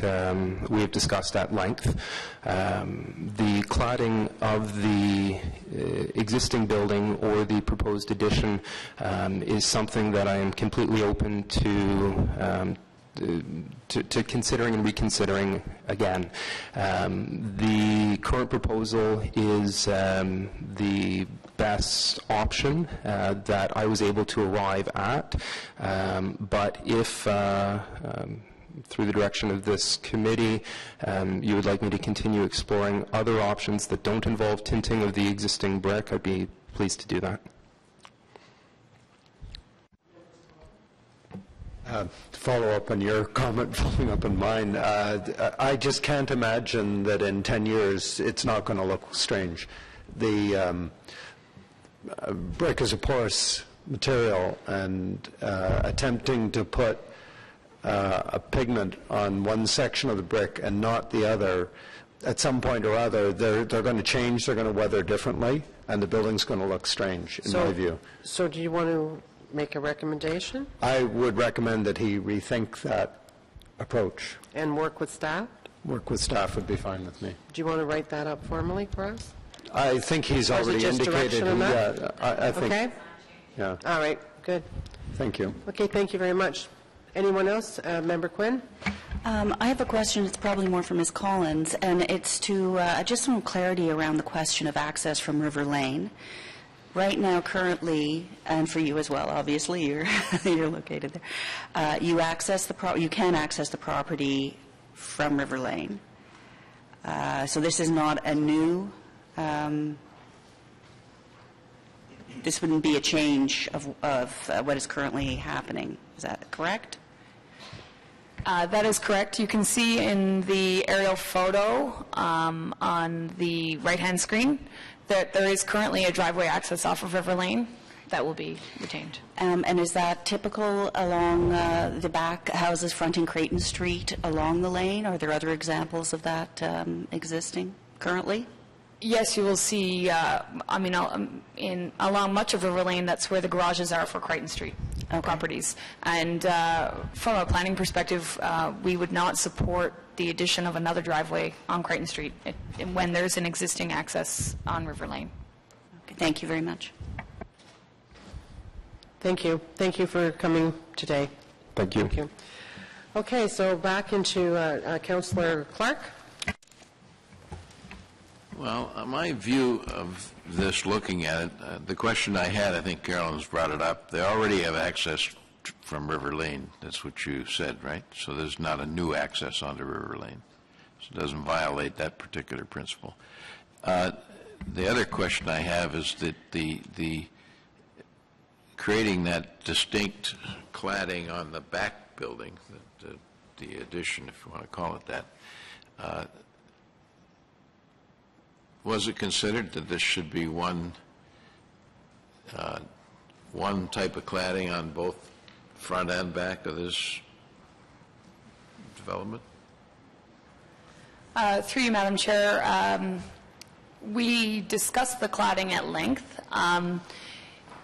we have discussed at length. The cladding of the existing building or the proposed addition is something that I am completely open to considering and reconsidering again. The current proposal is the best option that I was able to arrive at, but if through the direction of this committee, you would like me to continue exploring other options that don't involve tinting of the existing brick, I'd be pleased to do that. To follow up on your comment, following up on mine, I just can't imagine that in 10 years it's not going to look strange. The brick is a porous material, and attempting to put a pigment on one section of the brick and not the other, at some point or other, they're going to change, they're going to weather differently, and the building's going to look strange, in my view. So do you want to make a recommendation? I would recommend that he rethink that approach. And work with staff? Work with staff would be fine with me. Do you want to write that up formally for us? I think he's Or is it already just indicated. direction on that? I think. Okay? Yeah. All right, good. Thank you. Okay, thank you very much. Anyone else? Member Quinn? I have a question. It's probably more for Ms. Collins, and it's to just some clarity around the question of access from River Lane. Right now, currently, and for you as well, obviously, you're you're located there. You can access the property from River Lane. So this is not a new. This wouldn't be a change of what is currently happening. Is that correct? That is correct. You can see in the aerial photo on the right-hand screen that there is currently a driveway access off of River Lane that will be retained. And is that typical along the back houses fronting Creighton Street along the lane? Are there other examples of that existing currently? Yes, you will see, along much of River Lane, that's where the garages are for Creighton Street properties. And from a planning perspective, we would not support the addition of another driveway on Creighton Street when there's an existing access on River Lane. Okay, thank you very much. Thank you. Thank you for coming today. Thank you. Thank you. Okay, so back into Councillor Clark. Well, my view of this, looking at it, the question I had, I think Carolyn's brought it up, they already have access from River Lane. That's what you said, right? So there's not a new access onto River Lane. So it doesn't violate that particular principle. The other question I have is that the creating that distinct cladding on the back building, the addition, if you want to call it that, was it considered that this should be one type of cladding on both front and back of this development? Through you, Madam Chair, we discussed the cladding at length.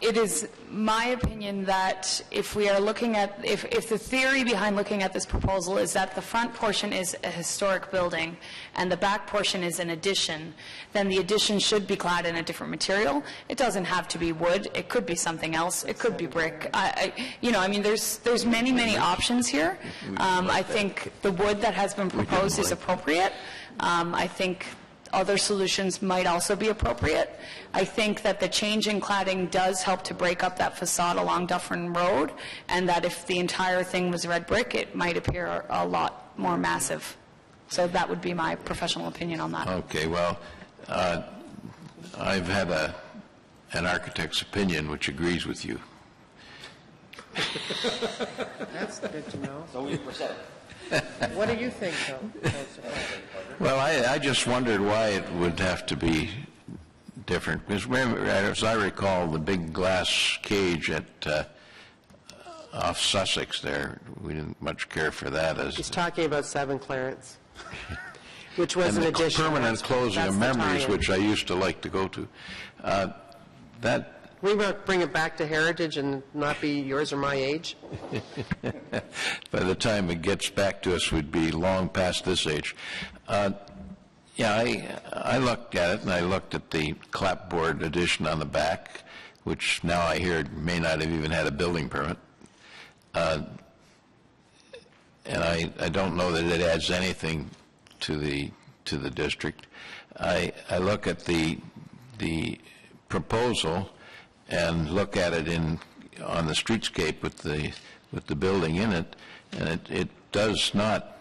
It is my opinion that if we are looking at, if the theory behind looking at this proposal is that the front portion is a historic building and the back portion is an addition, then the addition should be clad in a different material. It doesn't have to be wood. It could be something else. It could be brick. There's many options here. I think the wood that has been proposed is appropriate. I think other solutions might also be appropriate. I think that the change in cladding does help to break up that facade along Dufferin Road, and that if the entire thing was red brick, it might appear a lot more massive. So that would be my professional opinion on that. Okay, well, I've had an architect's opinion which agrees with you. That's good to know. So we percent. What do you think, though? Well, I just wondered why it would have to be different. Because remember, as I recall, the big glass cage at off Sussex there, we didn't much care for that. He's talking about 7 Clarence, which was an addition. Permanent closing of memories, which I used to like to go to. We might bring it back to heritage and not be yours or my age. By the time it gets back to us, we'd be long past this age. I looked at it, and I looked at the clapboard addition on the back, which now I hear may not have even had a building permit. And I don't know that it adds anything to the district. I look at the proposal and look at it on the streetscape with the building in it, and it does not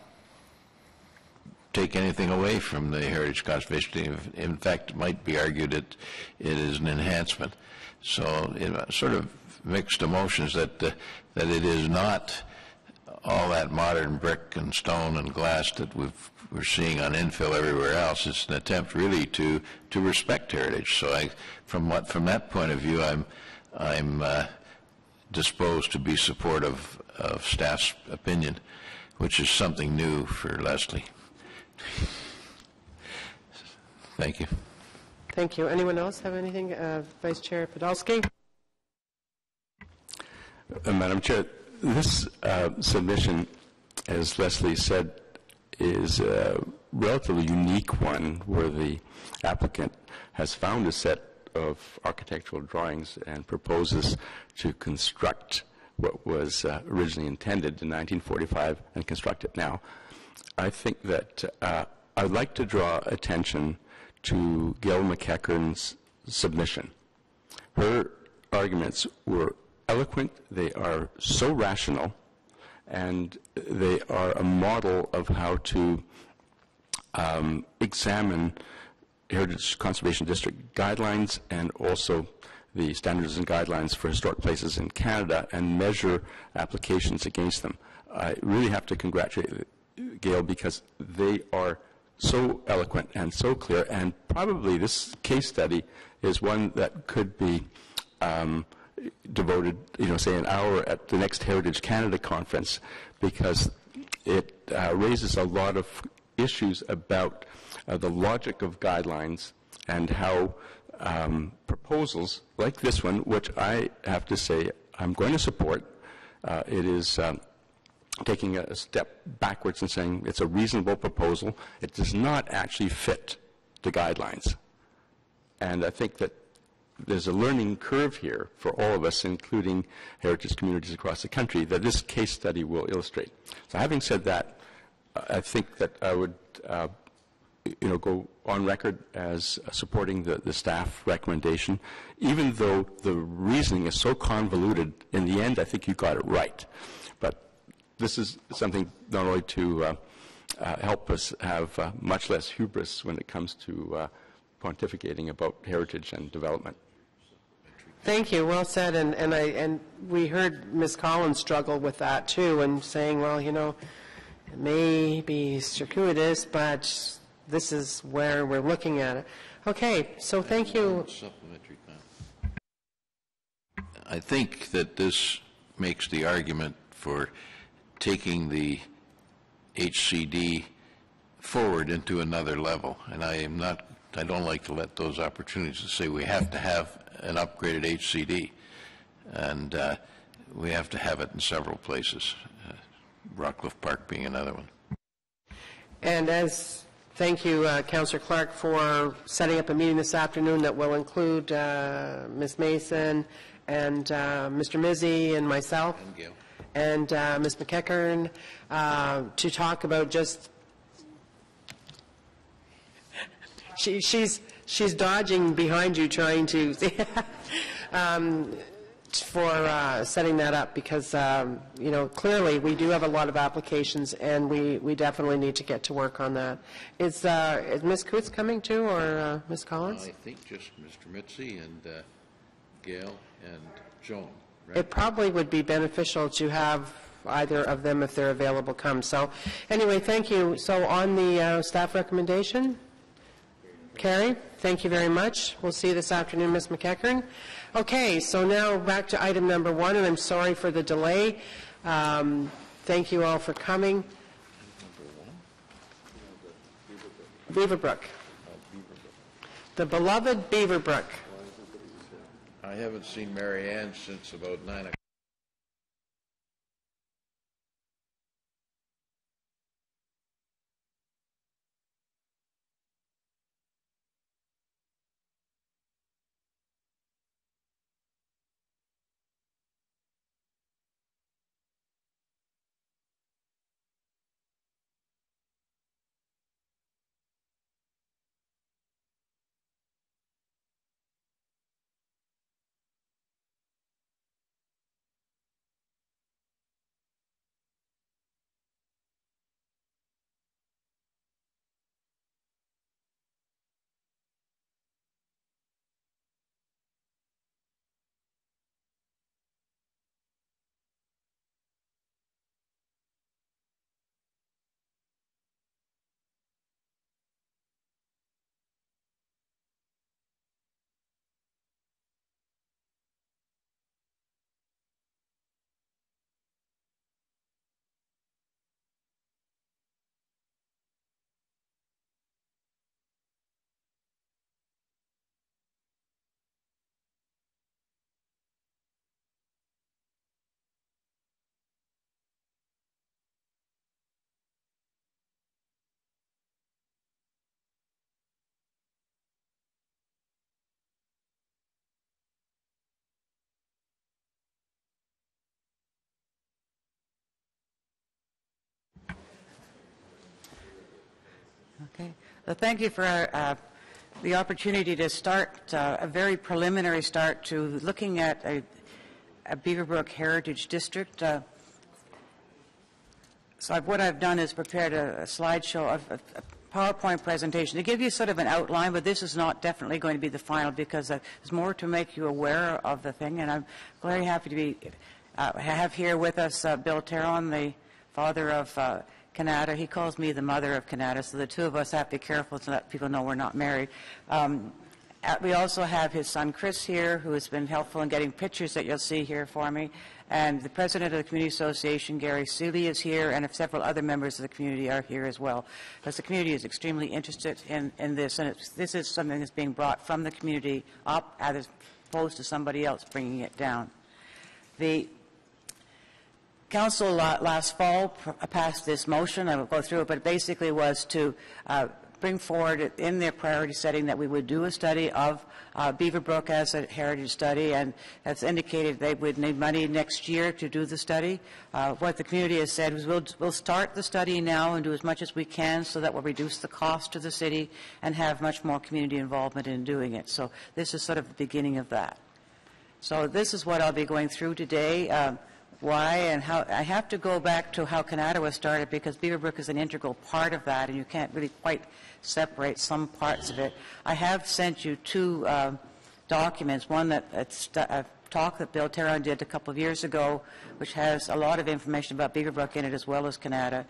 take anything away from the heritage conservation. In fact, it might be argued that it is an enhancement. So sort of mixed emotions that it is not all that modern brick and stone and glass that we're seeing on infill everywhere else. It's an attempt really to respect heritage. So from that point of view, I'm disposed to be supportive of staff's opinion, which is something new for Leslie. Thank you. Thank you. Anyone else have anything? Vice Chair Podolsky? Madam Chair, this submission, as Leslie said, is relatively unique one where the applicant has found a set of architectural drawings and proposes to construct what was originally intended in 1945 and construct it now. I think that I'd like to draw attention to Gail McEachern's submission. Her arguments were eloquent, they are so rational, and they are a model of how to examine Heritage Conservation District guidelines and also the standards and guidelines for historic places in Canada and measure applications against them. I really have to congratulate Gail because they are so eloquent and so clear, and probably this case study is one that could be devoted, say an hour at the next Heritage Canada conference, because it raises a lot of issues about the logic of guidelines and how proposals like this one, which I have to say I'm going to support, it is taking a step backwards and saying it's a reasonable proposal. It does not actually fit the guidelines. And I think that there's a learning curve here for all of us, including heritage communities across the country, that this case study will illustrate. So having said that, I think that I would go on record as supporting the staff recommendation, even though the reasoning is so convoluted. In the end, I think you got it right. But this is something not only to help us have much less hubris when it comes to pontificating about heritage and development. Thank you. Well said. And we heard Ms. Collins struggle with that too, and saying, well, it may be circuitous, but this is where we're looking at it. Okay. So thank you. Supplementary comment. I think that this makes the argument for taking the HCD forward into another level, and I don't like to let those opportunities to say we have to have an upgraded HCD, and we have to have it in several places, Rockcliffe Park being another one. And thank you, Councillor Clark, for setting up a meeting this afternoon that will include Ms. Mason and Mr. Mizzi and myself And Gail. and Ms. McEachern to talk about just she's dodging behind you, trying to for setting that up, because clearly we do have a lot of applications, and we definitely need to get to work on that. Is Ms. Coots coming too, or Ms. Collins? I think just Mr. Mitzi and Gail and Joan. Right? It probably would be beneficial to have either of them, if they're available, come. So anyway, thank you. So on the staff recommendation, Carrie, thank you very much. We'll see you this afternoon, Ms. McEachern. Okay, so now back to item number 1, and I'm sorry for the delay. Thank you all for coming. Beaverbrook. The beloved Beaverbrook. I haven't seen Mary Ann since about 9 o'clock. Okay. Well, thank you for the opportunity to start a very preliminary start to looking at a Beaverbrook Heritage District. So what I've done is prepared a slideshow of a PowerPoint presentation to give you sort of an outline, but this is not definitely going to be the final because there's more to make you aware of the thing. And I'm very happy to have here with us Bill Terron, the father of Canada. He calls me the mother of Canada, so the two of us have to be careful to let people know we're not married. We also have his son Chris here, who has been helpful in getting pictures that you'll see here for me. And the president of the Community Association, Gary Seeley, is here, and several other members of the community are here as well. Because the community is extremely interested in this, and this is something that's being brought from the community up as opposed to somebody else bringing it down. The Council last fall passed this motion. I will go through it, but it basically was to bring forward in their priority setting that we would do a study of Beaverbrook as a heritage study, and that's indicated they would need money next year to do the study. What the community has said is we'll start the study now and do as much as we can so that we'll reduce the cost to the city and have much more community involvement in doing it. So this is sort of the beginning of that. So this is what I'll be going through today. Why and how. I have to go back to how Canada was started because Beaverbrook is an integral part of that, and you can't really quite separate some parts of it. I have sent you two documents, one that a talk that Bill Terron did a couple of years ago, which has a lot of information about Beaverbrook in it as well as Canada,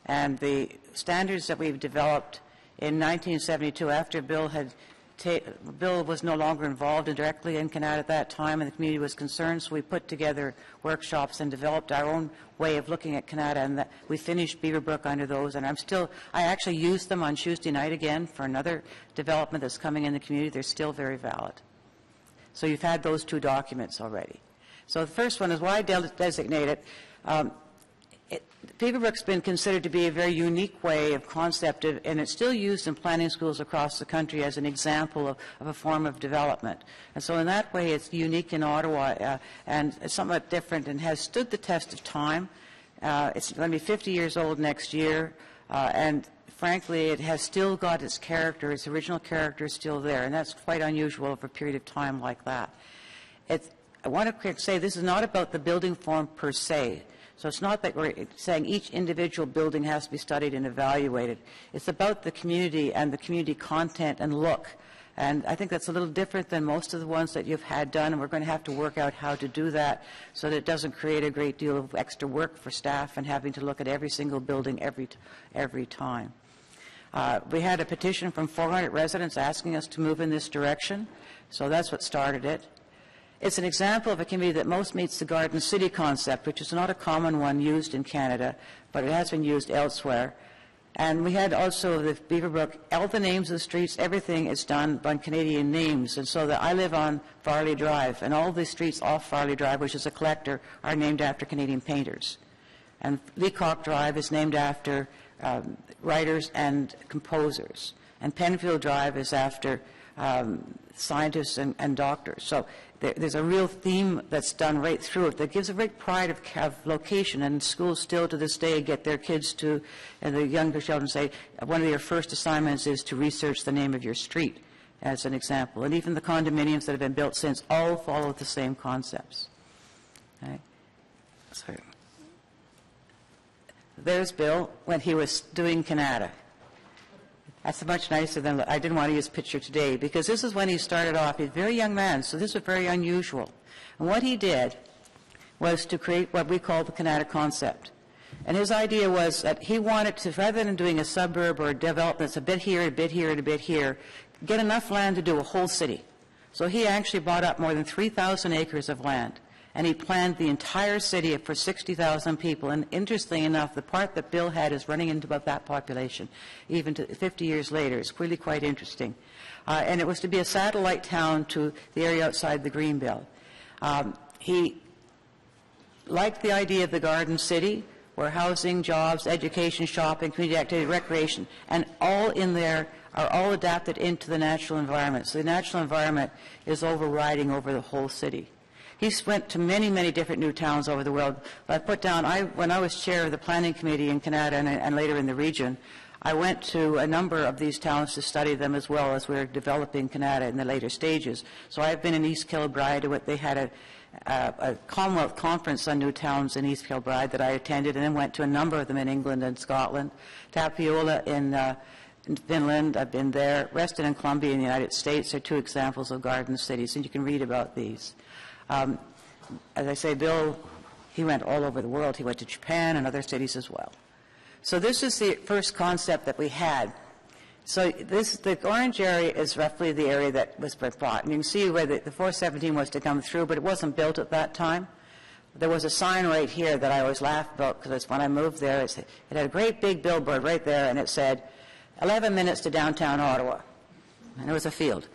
and the standards that we've developed in 1972 after Bill was no longer involved directly in Canada at that time, and the community was concerned, so we put together workshops and developed our own way of looking at Canada, and we finished Beaverbrook under those, and I actually used them on Tuesday night again for another development that's coming in the community. They're still very valid. So you've had those two documents already. So the first one is why designate it. Beaverbrook's been considered to be a very unique way of concept, and it's still used in planning schools across the country as an example of a form of development. And so in that way, it's unique in Ottawa and it's somewhat different and has stood the test of time. It's going to be 50 years old next year, and frankly, it has still got its character. Its original character is still there, and that's quite unusual over a period of time like that. I want to say this is not about the building form per se. So it's not that we're saying each individual building has to be studied and evaluated. It's about the community and the community content and look. And I think that's a little different than most of the ones that you've had done, and we're going to have to work out how to do that so that it doesn't create a great deal of extra work for staff and having to look at every single building every time. We had a petition from 400 residents asking us to move in this direction, so that's what started it. It's an example of a community that most meets the Garden City concept, which is not a common one used in Canada, but it has been used elsewhere. And we had also the Beaverbrook, all the names of the streets, everything is done by Canadian names. And so I live on Farley Drive, and all the streets off Farley Drive, which is a collector, are named after Canadian painters. And Leacock Drive is named after writers and composers. And Penfield Drive is after scientists and doctors. So there's a real theme that's done right through it that gives a great pride of location, and schools still to this day get their kids to, and the younger children say, one of your first assignments is to research the name of your street, as an example. And even the condominiums that have been built since all follow the same concepts. Okay. Sorry. There's Bill when he was doing Canada. That's much nicer than, I didn't want to use a picture today because this is when he started off. He's a very young man, so this was very unusual. And what he did was to create what we call the Canada concept. And his idea was that he wanted to, rather than doing a suburb or a development that's a bit here, a bit here, and a bit here, get enough land to do a whole city. So he actually bought up more than 3,000 acres of land. And he planned the entire city for 60,000 people. And interestingly enough, the part that Bill had is running into about that population, even to 50 years later. It's really quite interesting. And it was to be a satellite town to the area outside the Greenbelt. He liked the idea of the Garden City, where housing, jobs, education, shopping, community activity, recreation, and all in there are all adapted into the natural environment. So the natural environment is overriding over the whole city. He went to many, many different new towns over the world. I put down, when I was chair of the planning committee in Canada and later in the region, I went to a number of these towns to study them as well as we were developing Canada in the later stages. So I've been in East Kilbride. They had a Commonwealth Conference on new towns in East Kilbride that I attended, and then went to a number of them in England and Scotland. Tapiola in Finland, I've been there. Reston and Columbia in the United States are two examples of garden cities, and you can read about these. As I say, Bill, he went all over the world. He went to Japan and other cities as well. So this is the first concept that we had. So the orange area is roughly the area that was bought. And you can see where the 417 was to come through, but it wasn't built at that time. There was a sign right here that I always laugh about, because when I moved there, it had a great big billboard right there, and it said, 11 minutes to downtown Ottawa. And it was a field.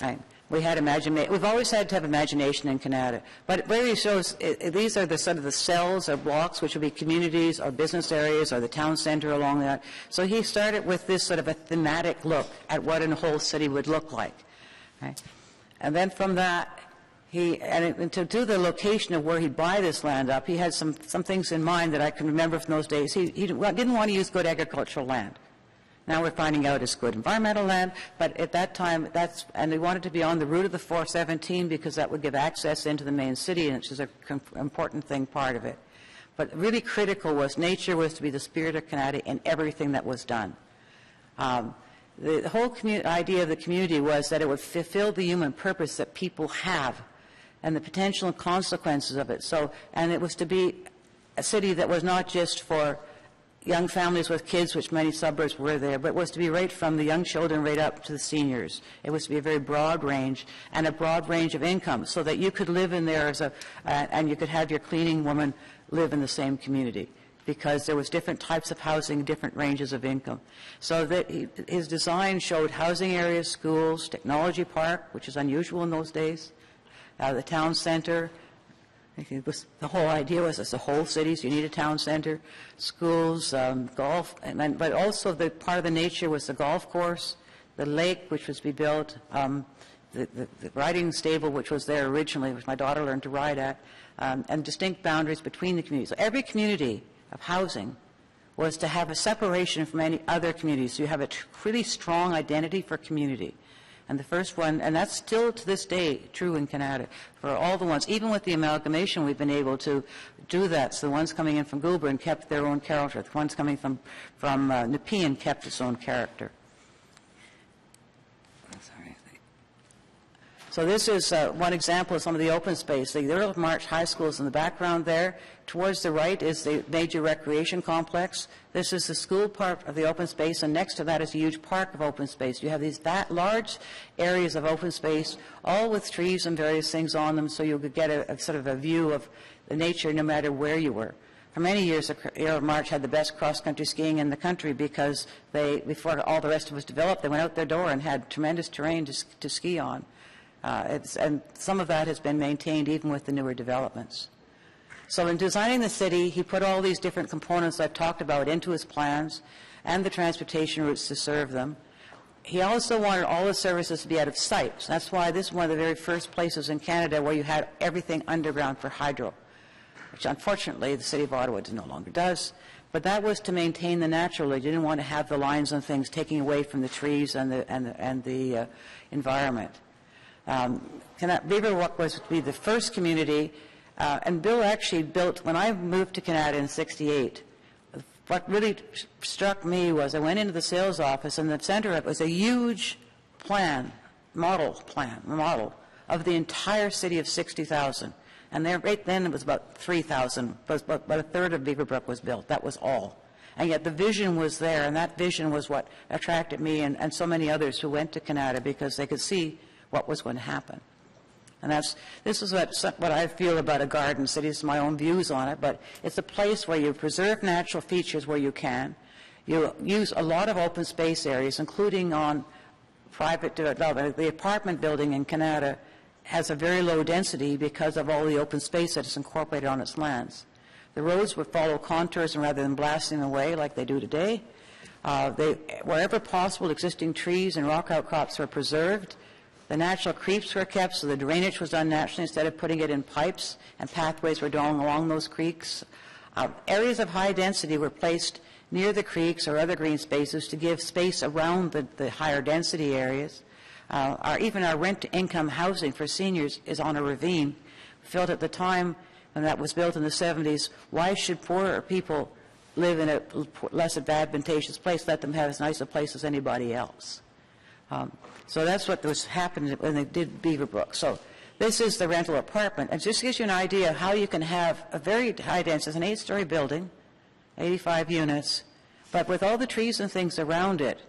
Right? We had imagination. We've always had to have imagination in Canada. But it really shows, these are the sort of the cells or blocks, which would be communities or business areas or the town center along that. So he started with this sort of a thematic look at what a whole city would look like. Right? And then from that, and to do the location of where he'd buy this land up, he had some things in mind that I can remember from those days. He didn't want to use good agricultural land. Now we're finding out it's good environmental land, but at that time, and we wanted to be on the route of the 417 because that would give access into the main city, and which is an important thing, part of it. But really critical was nature was to be the spirit of Canada in everything that was done. The whole idea of the community was that it would fulfill the human purpose that people have and the potential and consequences of it. And it was to be a city that was not just for young families with kids, which many suburbs were there, but it was to be right from the young children right up to the seniors. It was to be a very broad range, and a broad range of income, so that you could live in there and you could have your cleaning woman live in the same community, because there was different types of housing, different ranges of income. So that his design showed housing areas, schools, technology park, which is unusual in those days, the town center. The whole idea was it's a whole city, so you need a town center, schools, golf, but also the part of the nature was the golf course, the lake, which was to be built, the riding stable, which was there originally, which my daughter learned to ride at, and distinct boundaries between the communities. So every community of housing was to have a separation from any other communities. So you have a really strong identity for community. And the first one, and that's still to this day true in Canada, for all the ones, even with the amalgamation, we've been able to do that. So the ones coming in from Goulburn kept their own character. The ones coming from Nepean kept its own character. So this is one example of some of the open space. The Earl of March High School is in the background there. Towards the right is the major recreation complex. This is the school part of the open space, and next to that is a huge park of open space. You have these large areas of open space, all with trees and various things on them, so you could get a sort of a view of the nature no matter where you were. For many years, the Earl of March had the best cross-country skiing in the country because before all the rest of it was developed, they went out their door and had tremendous terrain to ski on. And some of that has been maintained even with the newer developments. So in designing the city, he put all these different components I've talked about into his plans and the transportation routes to serve them. He also wanted all the services to be out of sight. So that's why this is one of the very first places in Canada where you had everything underground for hydro, which unfortunately the city of Ottawa no longer does. But that was to maintain the natural. They didn't want to have the lines and things taking away from the trees and the environment. Beaverbrook was to be the first community, and Bill actually built, when I moved to Canada in '68, what really struck me was I went into the sales office, and the center of it was a huge model of the entire city of 60,000. And there, right then it was about 3,000, but a third of Beaverbrook was built. That was all. And yet the vision was there, and that vision was what attracted me and so many others who went to Canada, because they could see what was going to happen. And this is what I feel about a garden city. This is my own views on it, but it's a place where you preserve natural features where you can. You use a lot of open space areas, including on private development. The apartment building in Canada has a very low density because of all the open space that is incorporated on its lands. The roads would follow contours rather than blasting away like they do today. Wherever possible, existing trees and rock outcrops were preserved. The natural creeks were kept, so the drainage was done naturally instead of putting it in pipes, and pathways were drawn along those creeks. Areas of high density were placed near the creeks or other green spaces to give space around the higher density areas. Even our rent-to-income housing for seniors is on a ravine. We felt at the time when that was built in the 70s, why should poorer people live in a less advantageous place? Let them have as nice a place as anybody else. So that's what was happening when they did Beaverbrook. So this is the rental apartment. And just gives you an idea of how you can have a very high density, it's an 8-story building, 85 units, but with all the trees and things around it,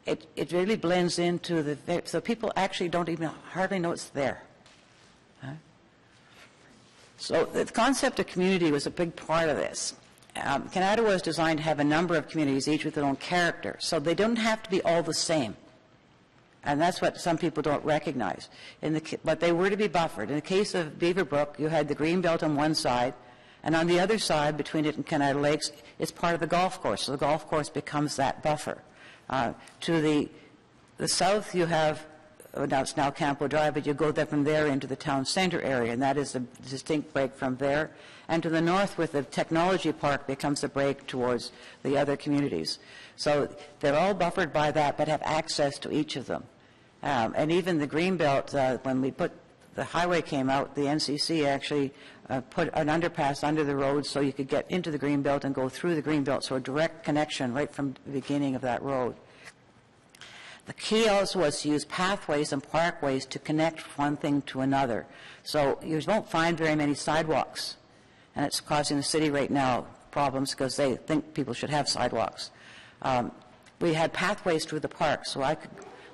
it really blends into the, so people actually don't even hardly know it's there. So the concept of community was a big part of this. Canada was designed to have a number of communities, each with their own character, so they don't have to be all the same. And that's what some people don't recognize. But they were to be buffered. In the case of Beaverbrook, you had the green belt on one side, and on the other side, between it and Canada Lakes, is part of the golf course. So the golf course becomes that buffer. To the south, you have, now it's now Campo Drive, but you go there from there into the town center area, and that is a distinct break from there. And to the north, with the technology park, becomes a break towards the other communities. So they're all buffered by that, but have access to each of them. And even the Greenbelt, when the highway came out, the NCC actually put an underpass under the road so you could get into the Greenbelt and go through the Greenbelt, so a direct connection right from the beginning of that road. The key also was to use pathways and parkways to connect one thing to another. So you won't find very many sidewalks, and it's causing the city right now problems because they think people should have sidewalks. We had pathways through the parks, so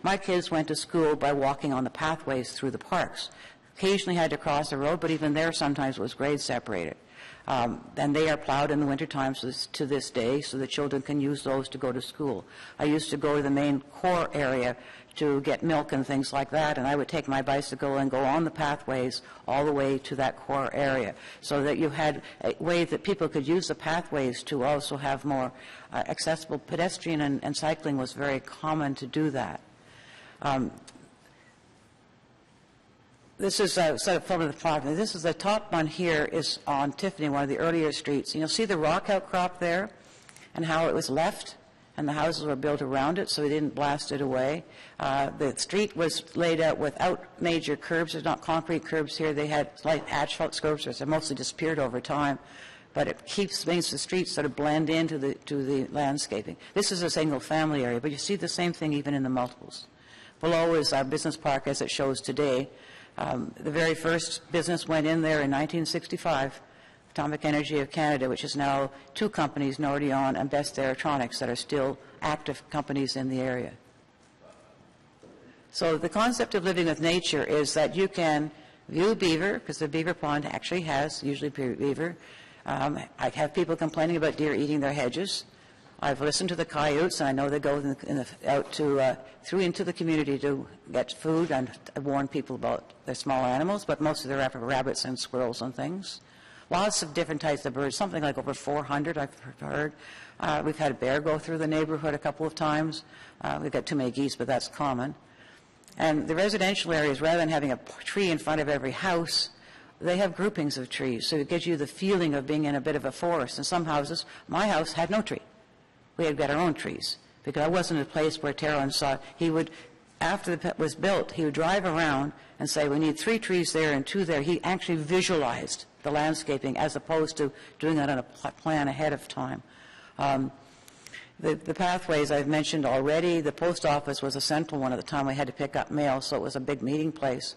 my kids went to school by walking on the pathways through the parks. Occasionally had to cross the road, but even there sometimes was grade separated. And they are plowed in the wintertime to this day, so the children can use those to go to school. I used to go to the main core area to get milk and things like that, and I would take my bicycle and go on the pathways all the way to that core area, so that you had a way that people could use the pathways to also have more accessible pedestrian, and cycling was very common to do that. This is a sort of front of the property. This is the top one here is on Tiffany, one of the earlier streets. And you'll see the rock outcrop there and how it was left, and the houses were built around it so we didn't blast it away. The street was laid out without major curbs. There's not concrete curbs here. They had slight asphalt curbs, which have mostly disappeared over time. But it makes the streets sort of blend into the landscaping. This is a single-family area, but you see the same thing even in the multiples. Below is our business park as it shows today. The very first business went in there in 1965, Atomic Energy of Canada, which is now 2 companies, Nordion and Best Aerotronics, that are still active companies in the area. So the concept of living with nature is that you can view beaver, because the beaver pond actually has usually beaver. I have people complaining about deer eating their hedges. I've listened to the coyotes, and I know they go out through into the community to get food, and I warn people about their small animals, but most of them are rabbits and squirrels and things. Lots of different types of birds, something like over 400 I've heard. We've had a bear go through the neighborhood a couple of times. We've got too many geese, but that's common. And the residential areas, rather than having a tree in front of every house, they have groupings of trees, so it gives you the feeling of being in a bit of a forest. In some houses, my house had no tree. We had got our own trees, because I wasn't a place where Taron saw. He would, after the pit was built, he would drive around and say, we need 3 trees there and 2 there. He actually visualized the landscaping as opposed to doing it on a plan ahead of time. The pathways I've mentioned already. The post office was a central one at the time. We had to pick up mail, so it was a big meeting place.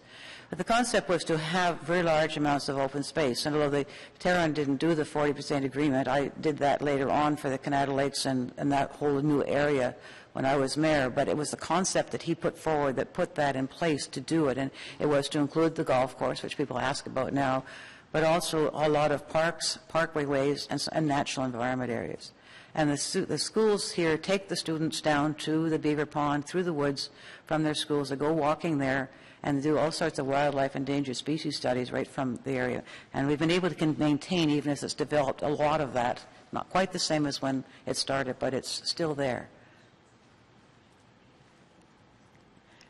But the concept was to have very large amounts of open space. And although Taron didn't do the 40% agreement, I did that later on for the Canada Lakes and that whole new area when I was mayor. But it was the concept that he put forward that put that in place to do it. And it was to include the golf course, which people ask about now, but also a lot of parks, parkways, and natural environment areas. And the schools here take the students down to the beaver pond, through the woods from their schools. They go walking there and do all sorts of wildlife and endangered species studies right from the area. And we've been able to maintain, even as it's developed, a lot of that. Not quite the same as when it started, but it's still there.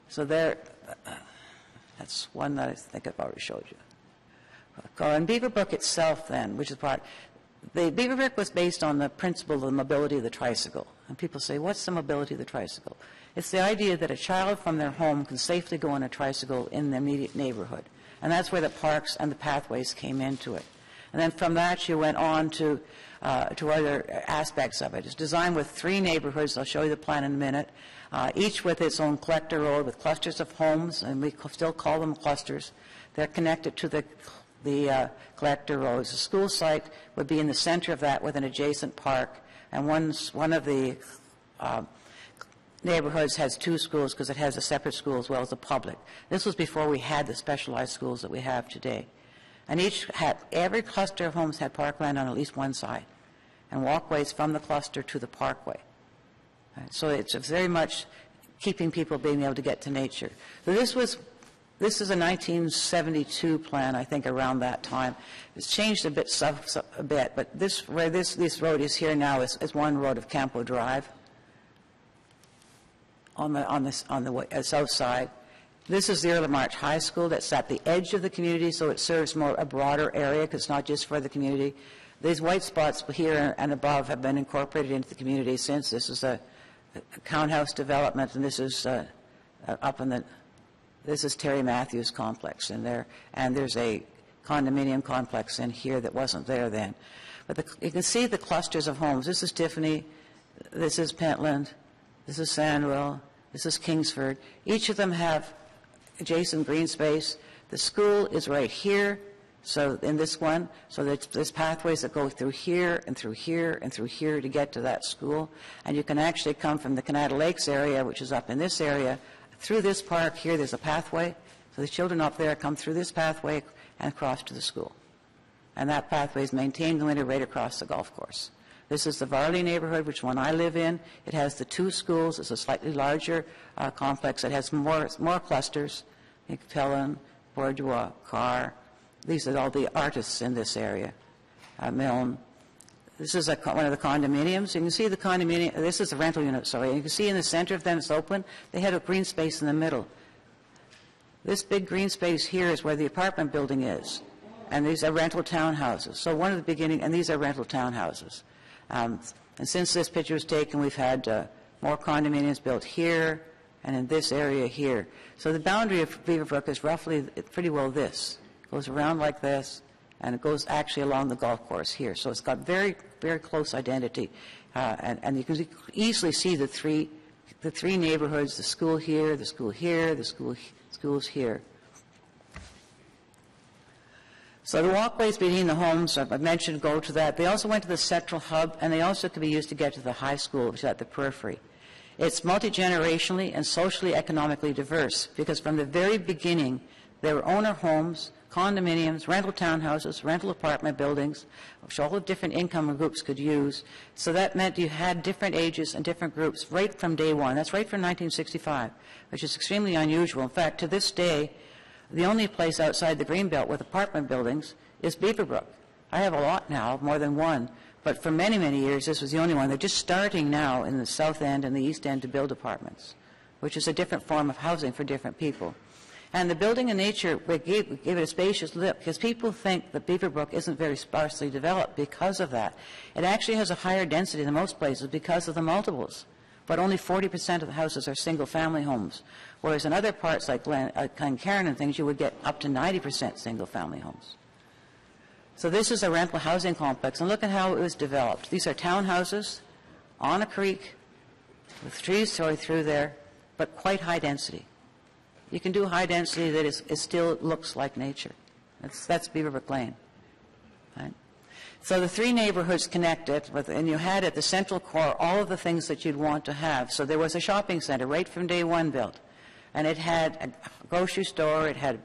So there, that's one that I think I've already showed you. And Beaverbrook itself then, which is part, the Beaverbrook was based on the principle of the mobility of the tricycle. And people say, what's the mobility of the tricycle? It's the idea that a child from their home can safely go on a tricycle in the immediate neighborhood. And that's where the parks and the pathways came into it. And then from that, you went on to other aspects of it. It's designed with 3 neighborhoods. I'll show you the plan in a minute, each with its own collector road with clusters of homes, and we still call them clusters. They're connected to the collector roads. The school site would be in the center of that with an adjacent park, and one of the neighborhoods has 2 schools because it has a separate school as well as a public. This was before we had the specialized schools that we have today. And every cluster of homes had parkland on at least one side, and walkways from the cluster to the parkway. Right, so it's very much keeping people being able to get to nature. So this is a 1972 plan, I think, around that time. It's changed a bit, but where this road is here now is one road of Campo Drive on the south side. This is the Early March High School that's at the edge of the community, so it serves a broader area because it's not just for the community. These white spots here and above have been incorporated into the community since. This is a townhouse development, and this is this is Terry Matthews Complex in there, and there's a condominium complex in here that wasn't there then. But you can see the clusters of homes. This is Tiffany, this is Pentland, this is Sandwell, this is Kingsford. Each of them have adjacent green space. The school is right here, so in this one, so there's pathways that go through here and through here and through here to get to that school. And you can actually come from the Canada Lakes area, which is up in this area, through this park here. There's a pathway, so the children up there come through this pathway and cross to the school. And that pathway is maintained in the winter right across the golf course. This is the Varley neighborhood, which one I live in. It has the 2 schools. It's a slightly larger complex. It has more clusters, like Pellin, Bourgeois, Carr. These are all the artists in this area. Milne. This is one of the condominiums. You can see the condominium. This is a rental unit, sorry. You can see in the center of them, it's open. They had a green space in the middle. This big green space here is where the apartment building is. And these are rental townhouses. So one of the beginning, and these are rental townhouses. And since this picture was taken, we've had more condominiums built here and in this area here. So the boundary of Beaverbrook is roughly pretty well this. It goes around like this, and it goes actually along the golf course here. So it's got very, very close identity. And you can easily see the three neighborhoods, the school here, the school here, the schools here. So the walkways between the homes, I mentioned, go to that. They also went to the central hub, and they also could be used to get to the high school, which is at the periphery. It's multi-generationally and socially economically diverse, because from the very beginning, there were owner homes, condominiums, rental townhouses, rental apartment buildings, which all the different income groups could use. So that meant you had different ages and different groups right from day one. That's right from 1965, which is extremely unusual. In fact, to this day, the only place outside the Greenbelt with apartment buildings is Beaverbrook. I have a lot now, more than one, but for many, many years this was the only one. They're just starting now in the south end and the east end to build apartments, which is a different form of housing for different people. And the building in nature, we gave it a spacious look, because people think that Beaverbrook isn't very sparsely developed because of that. It actually has a higher density than most places because of the multiples. But only 40% of the houses are single-family homes, whereas in other parts like Glencairn and things, you would get up to 90% single-family homes. So this is a rental housing complex, and look at how it was developed. These are townhouses on a creek with trees through there, but quite high density. You can do high density that it still looks like nature. That's Beaverbrook Lane. Right? So the 3 neighborhoods connected, and you had at the central core all of the things that you'd want to have. So there was a shopping center right from day one built, and it had a grocery store, it had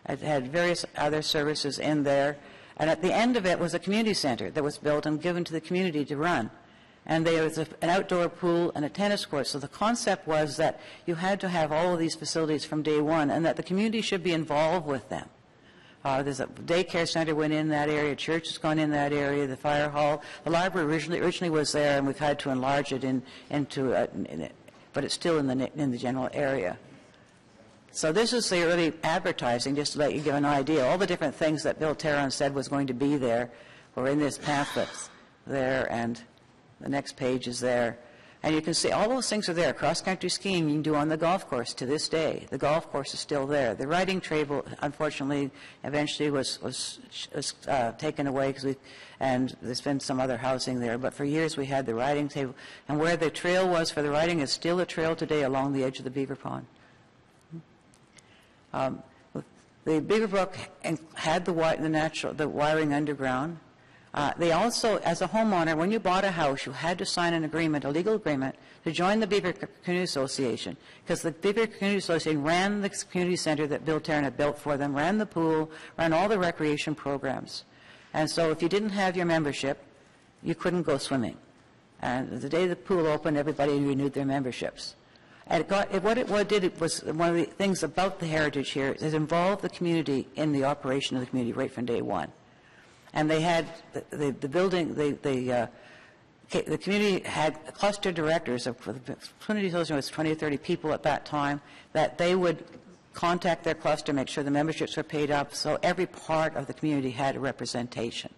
various other services in there, and at the end of it was a community center that was built and given to the community to run. And there was an outdoor pool and a tennis court. So the concept was that you had to have all of these facilities from day one, and that the community should be involved with them. There's a daycare center went in that area, church has gone in that area, the fire hall. The library originally was there, and we've had to enlarge it but it's still in the general area. So this is the early advertising, just to let you give an idea. All the different things that Bill Tarrant said was going to be there or in this pamphlet there, and the next page is there. And you can see all those things are there. Cross-country skiing you can do on the golf course to this day. The golf course is still there. The riding table, unfortunately, eventually was taken away and there's been some other housing there. But for years we had the riding table. And where the trail was for the riding is still a trail today along the edge of the Beaver Pond. The Beaver Brook had the wiring underground. They also, as a homeowner, when you bought a house, you had to sign an agreement, a legal agreement, to join the Beaver Community Association, because the Beaver Community Association ran the community center that Bill Tarrant had built for them, ran the pool, ran all the recreation programs. And so if you didn't have your membership, you couldn't go swimming. And the day the pool opened, everybody renewed their memberships. And what it did was one of the things about the heritage here, it involved the community in the operation of the community right from day one. And they had the community had cluster directors of the community association was 20 or 30 people at that time, that they would contact their cluster, make sure the memberships were paid up, so every part of the community had a representation.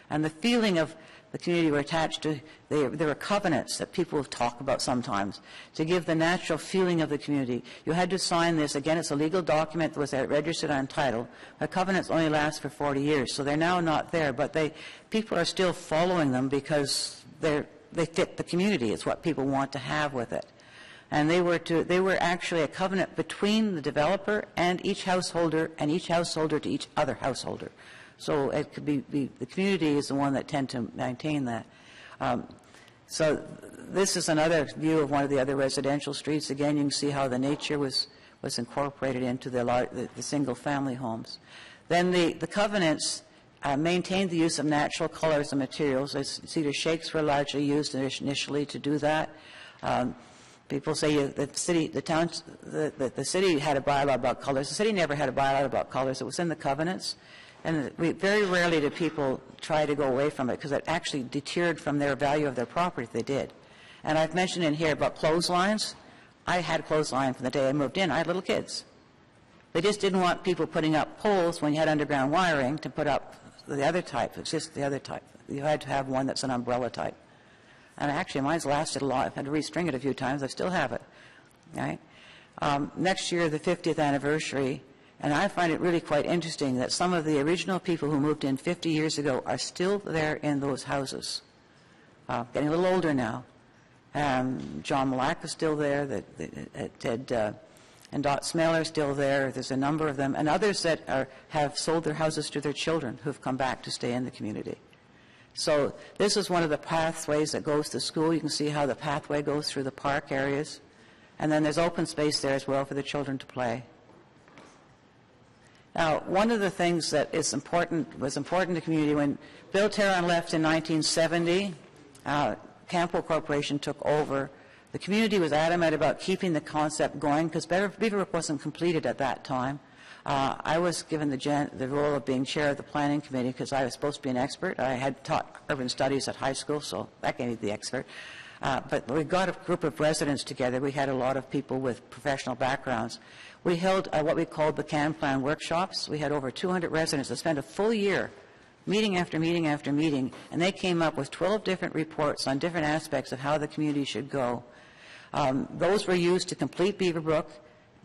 And the feeling of the community were attached to, there were covenants that people talk about sometimes, to give the natural feeling of the community. You had to sign this. Again, it's a legal document that was registered on title. The covenants only last for 40 years, so they're now not there, but people are still following them because they fit the community. It's what people want to have with it. And they were actually a covenant between the developer and each householder to each other householder. So it could be the community is the one that tend to maintain that. So this is another view of one of the other residential streets. Again, you can see how the nature was incorporated into the single-family homes. Then the covenants maintained the use of natural colors and materials. Cedar shakes were largely used initially to do that. People say the city had a bylaw about colors. The city never had a bylaw about colors. It was in the covenants. And very rarely did people try to go away from it because it actually deterred from their value of their property if they did. And I've mentioned in here about clotheslines. I had a clothesline from the day I moved in. I had little kids. They just didn't want people putting up poles when you had underground wiring to put up the other type. It's just the other type. You had to have one that's an umbrella type. And actually, mine's lasted a lot. I've had to restring it a few times. I still have it. Right? Next year, the 50th anniversary. And I find it really quite interesting that some of the original people who moved in 50 years ago are still there in those houses, getting a little older now. John Malak is still there, Ted and Dot Smell are still there. There's a number of them, and others that have sold their houses to their children who've come back to stay in the community. So this is one of the pathways that goes to school. You can see how the pathway goes through the park areas. And then there's open space there as well for the children to play. Now, one of the things that was important to the community, when Bill Tarrant left in 1970, Campo Corporation took over. The community was adamant about keeping the concept going because Beaver Brook wasn't completed at that time. I was given the role of being chair of the planning committee because I was supposed to be an expert. I had taught urban studies at high school, so that gave me the expert. But we got a group of residents together. We had a lot of people with professional backgrounds. We held what we called the CAN Plan workshops. We had over 200 residents that spent a full year meeting after meeting after meeting, and they came up with 12 different reports on different aspects of how the community should go. Those were used to complete Beaver Brook.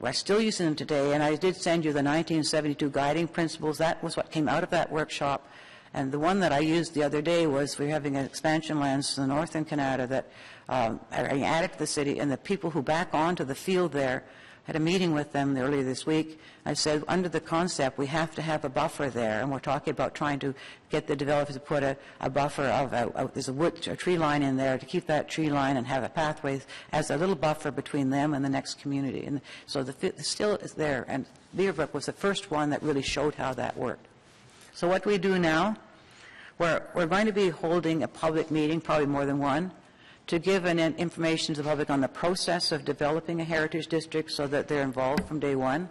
We're still using them today, and I did send you the 1972 guiding principles. That was what came out of that workshop. And the one that I used the other day was we're having an expansion lands to the north in Canada that are added to the city, and the people who back onto the field there, had a meeting with them earlier this week. I said, under the concept, we have to have a buffer there, and we're talking about trying to get the developers to put a buffer of there's a tree line in there to keep that tree line and have a pathway as a little buffer between them and the next community. And so the still is there, and Beaver Brook was the first one that really showed how that worked. So what do we do now? We're going to be holding a public meeting, probably more than one, to give information to the public on the process of developing a heritage district so that they're involved from day one.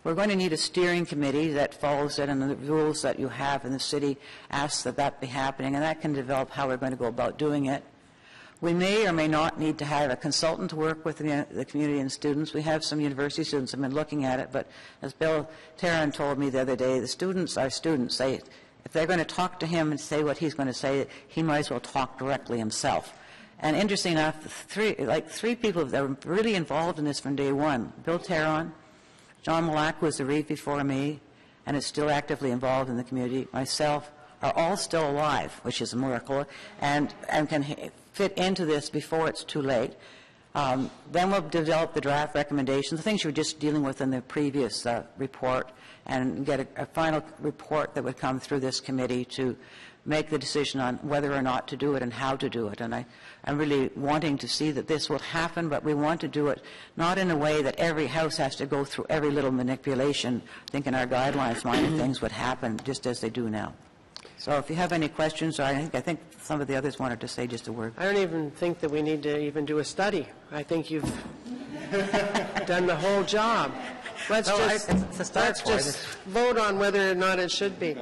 We're going to need a steering committee that follows it, and the rules that you have in the city asks that be happening, and that can develop how we're going to go about doing it. We may or may not need to have a consultant to work with the community and students. We have some university students who have been looking at it, but as Bill Tarrant told me the other day, the students are students. if they're going to talk to him and say what he's going to say, he might as well talk directly himself. And interesting enough, three people that were really involved in this from day one, Bill Taron, John Malak was the reeve before me, and is still actively involved in the community, myself, are all still alive, which is a miracle, and can fit into this before it's too late. Then we'll develop the draft recommendations, the things you were just dealing with in the previous report, and get a final report that would come through this committee to make the decision on whether or not to do it and how to do it. And I'm really wanting to see that this will happen, but we want to do it not in a way that every house has to go through every little manipulation. I think in our guidelines, minor things would happen just as they do now. So if you have any questions, or I think some of the others wanted to say just a word. I don't even think that we need to even do a study. I think you've done the whole job. Let's just vote on whether or not it should be.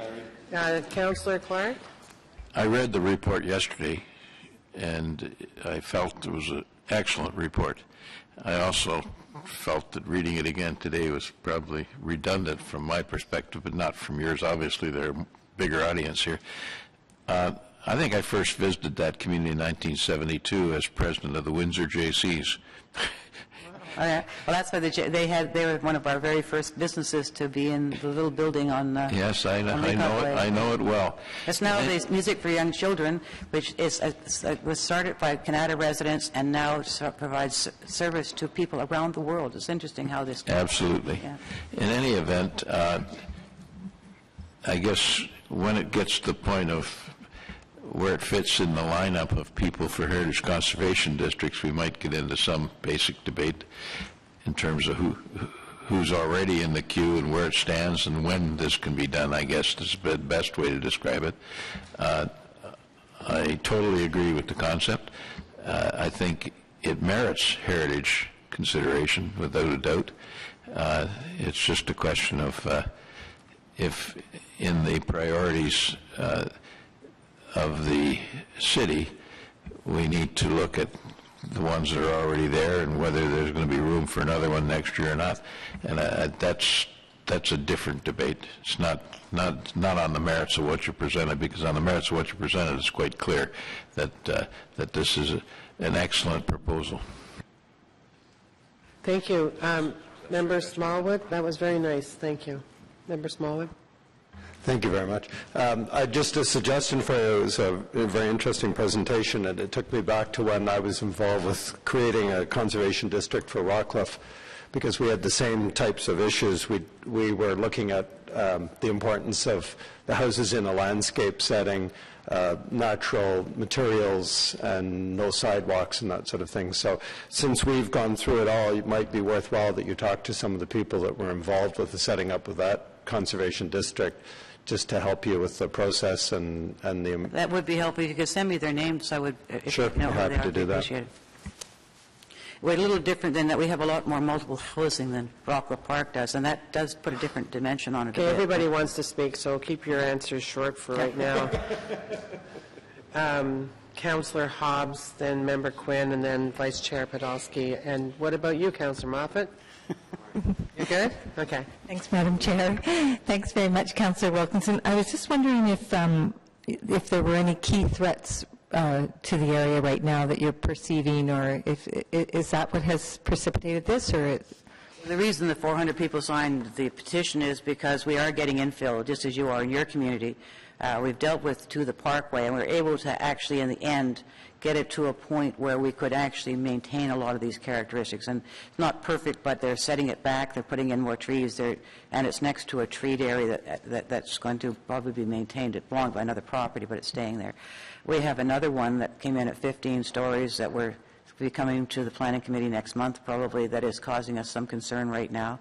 Councillor Clark? I read the report yesterday, and I felt it was an excellent report. I also felt that reading it again today was probably redundant from my perspective, but not from yours. Obviously, there are a bigger audience here. I think I first visited that community in 1972 as president of the Windsor JCs. Well, that's why they were one of our very first businesses to be in the little building on. Yes, I know it well. It's now the Music for Young Children, which was started by Canada residents and now provides service to people around the world. It's interesting how this. Absolutely. Yeah. In any event, I guess when it gets to the point of where it fits in the lineup of people for heritage conservation districts, we might get into some basic debate in terms of who's already in the queue and where it stands and when this can be done, I guess is the best way to describe it. I totally agree with the concept. I think it merits heritage consideration, without a doubt. It's just a question of if in the priorities of the city, we need to look at the ones that are already there and whether there's going to be room for another one next year or not. And that's a different debate. It's not on the merits of what you presented, because on the merits of what you presented, it's quite clear that this is an excellent proposal. Thank you. Member Smallwood, that was very nice. Thank you. Member Smallwood? Thank you very much. Just a suggestion for you. It was a very interesting presentation, and it took me back to when I was involved with creating a conservation district for Rockcliffe, because we had the same types of issues. We were looking at the importance of the houses in a landscape setting, natural materials, and no sidewalks and that sort of thing. So since we've gone through it all, it might be worthwhile that you talk to some of the people that were involved with the setting up of that conservation district, just to help you with the process and the... That would be helpful. If you could send me their names, I would... Sure, I'm happy to do that. We're a little different in that we have a lot more multiple housing than Rockcliffe Park does, and that does put a different dimension on it. Okay, everybody wants to speak, so keep your answers short for right now. Councillor Hobbs, then Member Quinn, and then Vice Chair Podolsky. And what about you, Councillor Moffat? You good? Okay. Thanks, Madam Chair. Thanks very much, Councillor Wilkinson. I was just wondering if there were any key threats to the area right now that you're perceiving, or is that what has precipitated this, or... The reason the 400 people signed the petition is because we are getting infill, just as you are in your community. We've dealt with to the Parkway, and we're able to actually, in the end, get it to a point where we could actually maintain a lot of these characteristics. And it's not perfect, but they're setting it back. They're putting in more trees there, and it's next to a treed area that's going to probably be maintained. It belonged by another property, but it's staying there. We have another one that came in at 15 stories that we're be coming to the Planning Committee next month, probably, that is causing us some concern right now.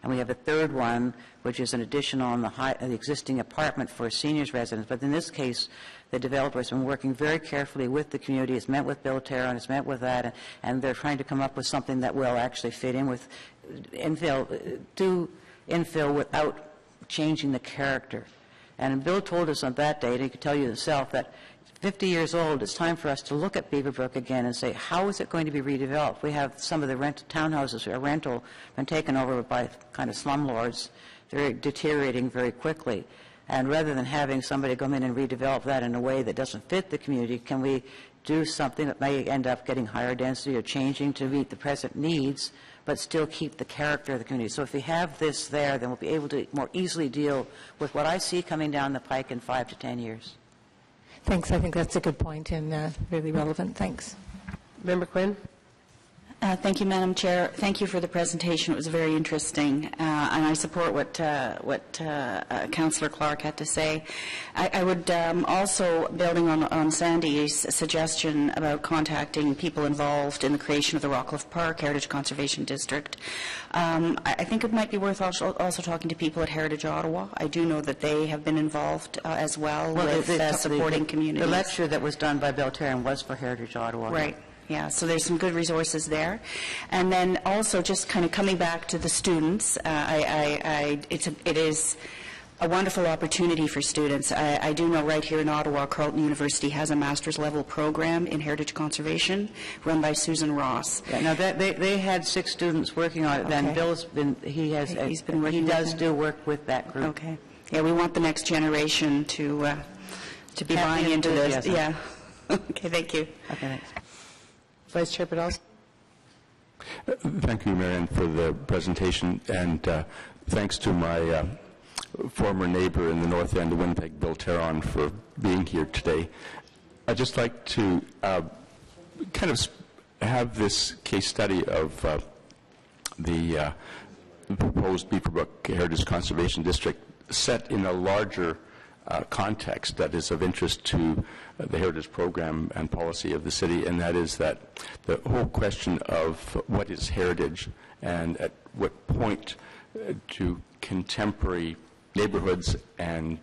And we have a third one, which is an addition on the existing apartment for seniors residents. But in this case, the developer has been working very carefully with the community. It's met with Bill Taron, it's met with that, and they're trying to come up with something that will actually fit in with infill without changing the character. And Bill told us on that day, and he could tell you himself, that 50 years old, it's time for us to look at Beaverbrook again and say, how is it going to be redeveloped? We have some of the townhouses, been taken over by kind of slumlords. They're deteriorating very quickly. And rather than having somebody come in and redevelop that in a way that doesn't fit the community, can we do something that may end up getting higher density or changing to meet the present needs, but still keep the character of the community? So if we have this there, then we'll be able to more easily deal with what I see coming down the pike in 5 to 10 years. Thanks. I think that's a good point and really relevant. Thanks. Member Quinn? Thank you, Madam Chair. Thank you for the presentation. It was very interesting, and I support what Councillor Clark had to say. I would also, building on Sandy's suggestion about contacting people involved in the creation of the Rockcliffe Park Heritage Conservation District, I think it might be worth also talking to people at Heritage Ottawa. I do know that they have been involved as well with supporting communities. The lecture that was done by Bill Tarrant was for Heritage Ottawa. Right. Yeah, so there's some good resources there. And then also just kind of coming back to the students, it is a wonderful opportunity for students. I do know right here in Ottawa, Carleton University has a master's level program in heritage conservation run by Susan Ross. Yeah, now they had 6 students working on it. Then Okay. Bill's been, he does do work with that group. Okay. Yeah, we want the next generation to be buying into this. Yeah. Okay, thank you. Okay, thanks. Vice Chair Podolsky? Thank you, Marion, for the presentation, and thanks to my former neighbor in the north end of Winnipeg, Bill Tarrant, for being here today. I'd just like to kind of have this case study of the proposed Beaverbrook Heritage Conservation District set in a larger context that is of interest to the heritage program and policy of the city, and that is that the whole question of what is heritage and at what point do contemporary neighborhoods and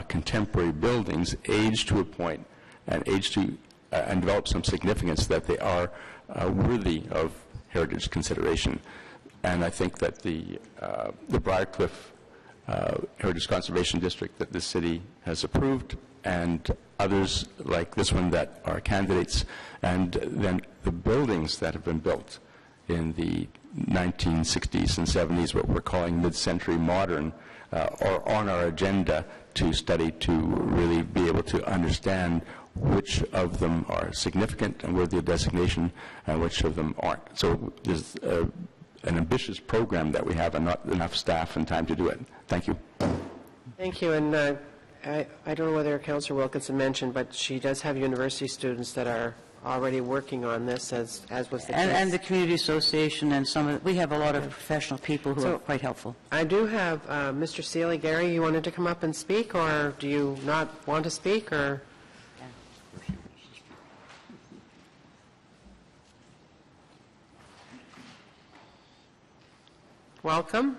contemporary buildings age to a point and and develop some significance that they are worthy of heritage consideration. And I think that the Briarcliff Heritage Conservation District that the city has approved, and others like this one that are candidates, and then the buildings that have been built in the 1960s and 70s, what we're calling mid-century modern, are on our agenda to study, to really be able to understand which of them are significant and worthy of designation and which of them aren't. So there's an ambitious program that we have and not enough staff and time to do it. Thank you. Thank you. And I don't know whether Councillor Wilkinson mentioned, but she does have university students that are already working on this, as was the case. And the community association, and we have a lot of professional people who are quite helpful. I do have Mr. Seeley. Gary, you wanted to come up and speak, or do you not want to speak, or? Welcome.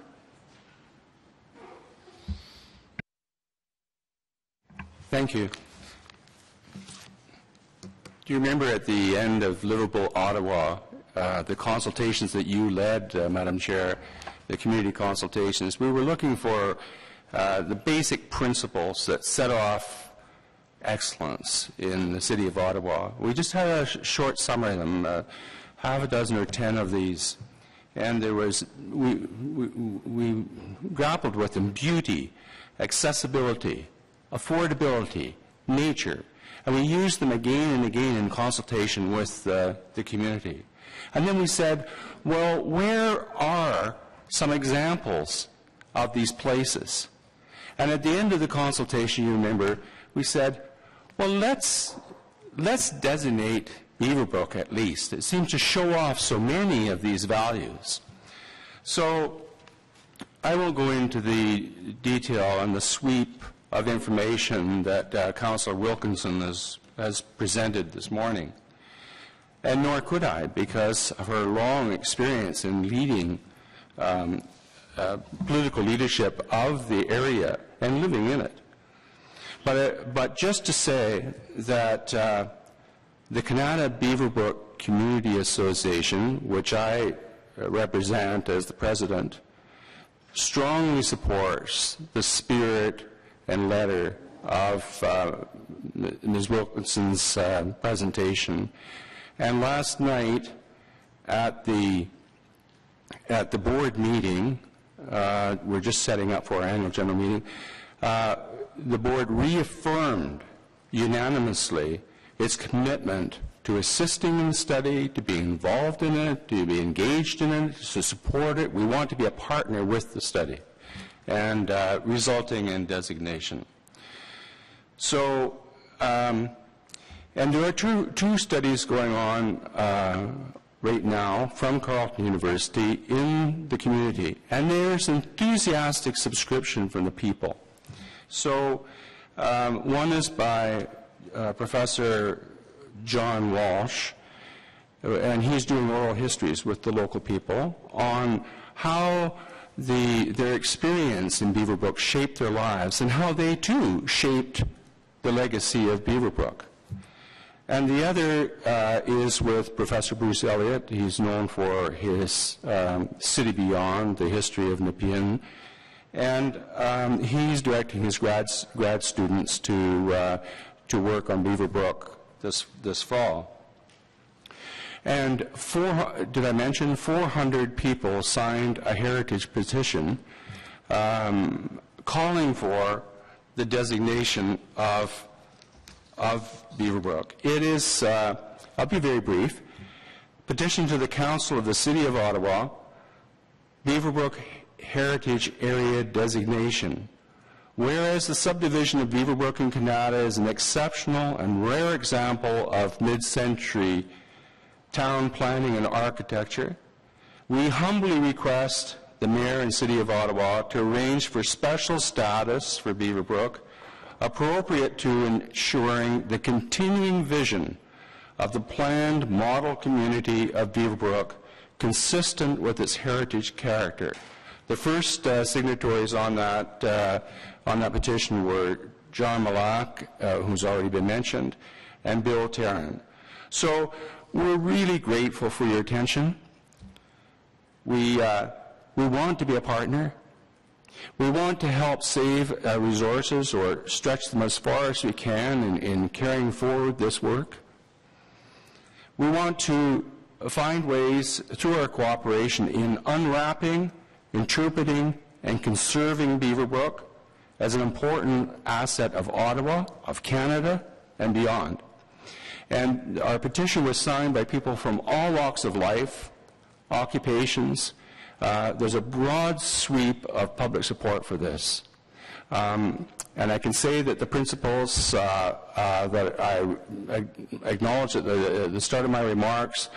Thank you. Do you remember at the end of Livable Ottawa, the consultations that you led, Madam Chair, the community consultations? We were looking for the basic principles that set off excellence in the city of Ottawa. We just had a short summary of them, half a dozen or 10 of these. And there was, we grappled with them: beauty, accessibility, affordability, nature. And we used them again and again in consultation with the community. And then we said, well, where are some examples of these places? And at the end of the consultation, you remember, we said, well, let's designate Beaverbrook at least. It seems to show off so many of these values. So I will go into the detail on the sweep of information that Councillor Wilkinson has presented this morning. And nor could I, because of her long experience in leading political leadership of the area and living in it. But just to say that the Canada Beaverbrook Community Association, which I represent as the president, strongly supports the spirit and letter of Ms. Wilkinson's presentation. And last night at the board meeting, we're just setting up for our annual general meeting, the board reaffirmed unanimously its commitment to assisting in the study, to be involved in it, to be engaged in it, to support it. We want to be a partner with the study, and resulting in designation. So, and there are two studies going on right now from Carleton University in the community, and there's enthusiastic subscription from the people. So one is by Professor John Walsh, and he's doing oral histories with the local people on how their experience in Beaverbrook shaped their lives and how they too shaped the legacy of Beaverbrook. And the other is with Professor Bruce Elliott. He's known for his City Beyond, the history of Nepean. And he's directing his grad students to work on Beaverbrook this fall. And did I mention 400 people signed a heritage petition calling for the designation of Beaverbrook. It is, I'll be very brief, petition to the Council of the City of Ottawa, Beaverbrook Heritage Area Designation. Whereas the subdivision of Beaverbrook and Canada is an exceptional and rare example of mid-century town planning and architecture, we humbly request the Mayor and City of Ottawa to arrange for special status for Beaverbrook appropriate to ensuring the continuing vision of the planned model community of Beaverbrook consistent with its heritage character. The first signatories on that petition were John Malak, who's already been mentioned, and Bill Tarrant. So we're really grateful for your attention. We want to be a partner. We want to help save resources or stretch them as far as we can in carrying forward this work. We want to find ways through our cooperation in unwrapping, interpreting, and conserving Beaverbrook as an important asset of Ottawa, of Canada, and beyond. And our petition was signed by people from all walks of life, occupations. There's a broad sweep of public support for this. And I can say that the principles that I acknowledged at the start of my remarks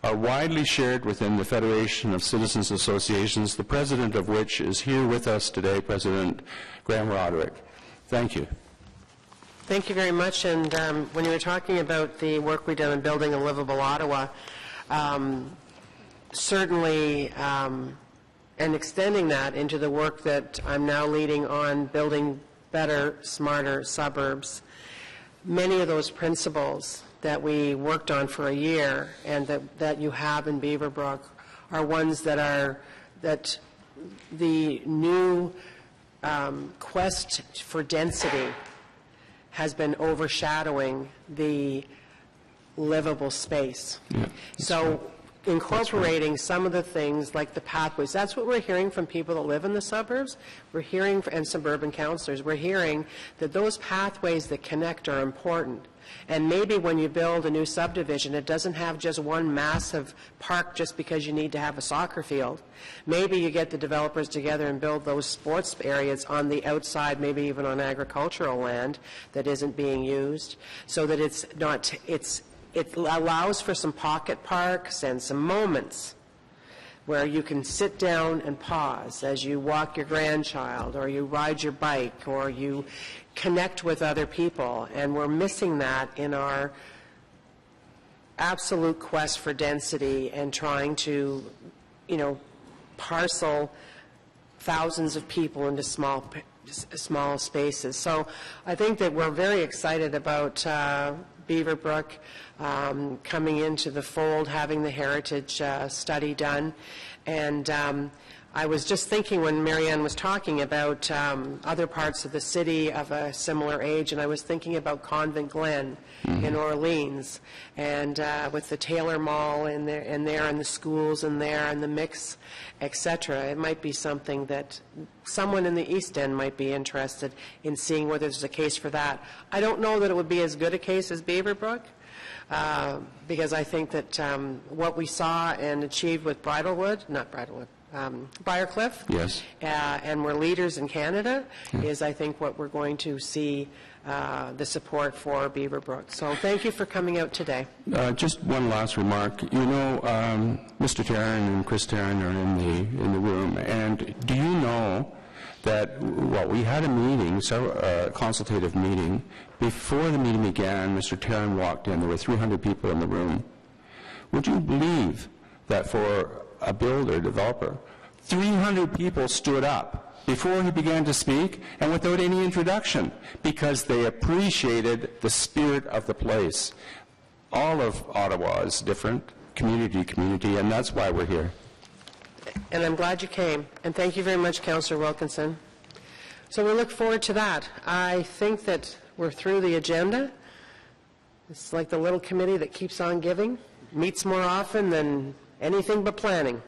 are widely shared within the Federation of Citizens Associations, the president of which is here with us today, President Graham Roderick. Thank you. Thank you very much. And when you were talking about the work we've done in building a livable Ottawa, certainly, and extending that into the work that I'm now leading on building better, smarter suburbs, many of those principles that we worked on for a year and that you have in Beaverbrook are ones that the new quest for density has been overshadowing the livable space. Yeah, so incorporating some of the things like the pathways, that's what we're hearing from people that live in the suburbs. We're hearing, and suburban councillors, we're hearing that those pathways that connect are important. And maybe when you build a new subdivision, it doesn't have just one massive park just because you need to have a soccer field. Maybe you get the developers together and build those sports areas on the outside, maybe even on agricultural land that isn't being used, so that it allows for some pocket parks and some moments where you can sit down and pause as you walk your grandchild or you ride your bike or you connect with other people. And we're missing that in our absolute quest for density and trying to, parcel thousands of people into small spaces. So I think that we're very excited about Beaverbrook coming into the fold, having the heritage study done. And I was just thinking when Marianne was talking about other parts of the city of a similar age, and I was thinking about Convent Glen in Orleans, and with the Taylor Mall in there, and the schools in there, and the mix, etc. It might be something that someone in the East End might be interested in seeing whether there's a case for that. I don't know that it would be as good a case as Beaverbrook, because I think that what we saw and achieved with Briarcliff, Yes. And we're leaders in Canada, is I think what we're going to see the support for Beaverbrook. So thank you for coming out today. Just one last remark. You know, Mr. Tarrant and Chris Tarrant are in the room, and do you know that, well, we had a meeting, a consultative meeting. Before the meeting began, Mr. Tarrant walked in. There were 300 people in the room. Would you believe that for a builder, developer, 300 people stood up before he began to speak and without any introduction because they appreciated the spirit of the place. All of Ottawa is different, community to community, and that's why we're here. And I'm glad you came. And thank you very much, Councillor Wilkinson. So we look forward to that. I think that we're through the agenda. It's like the little committee that keeps on giving, meets more often than anything but planning.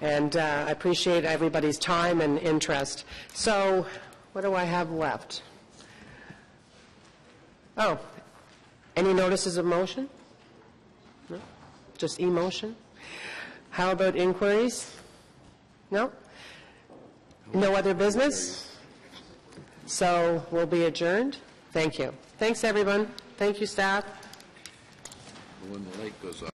And I appreciate everybody's time and interest. So what do I have left? Oh, any notices of motion? No? Just e-motion? How about inquiries? No? No other business? So we'll be adjourned. Thank you. Thanks, everyone. Thank you, staff. When the light goes off.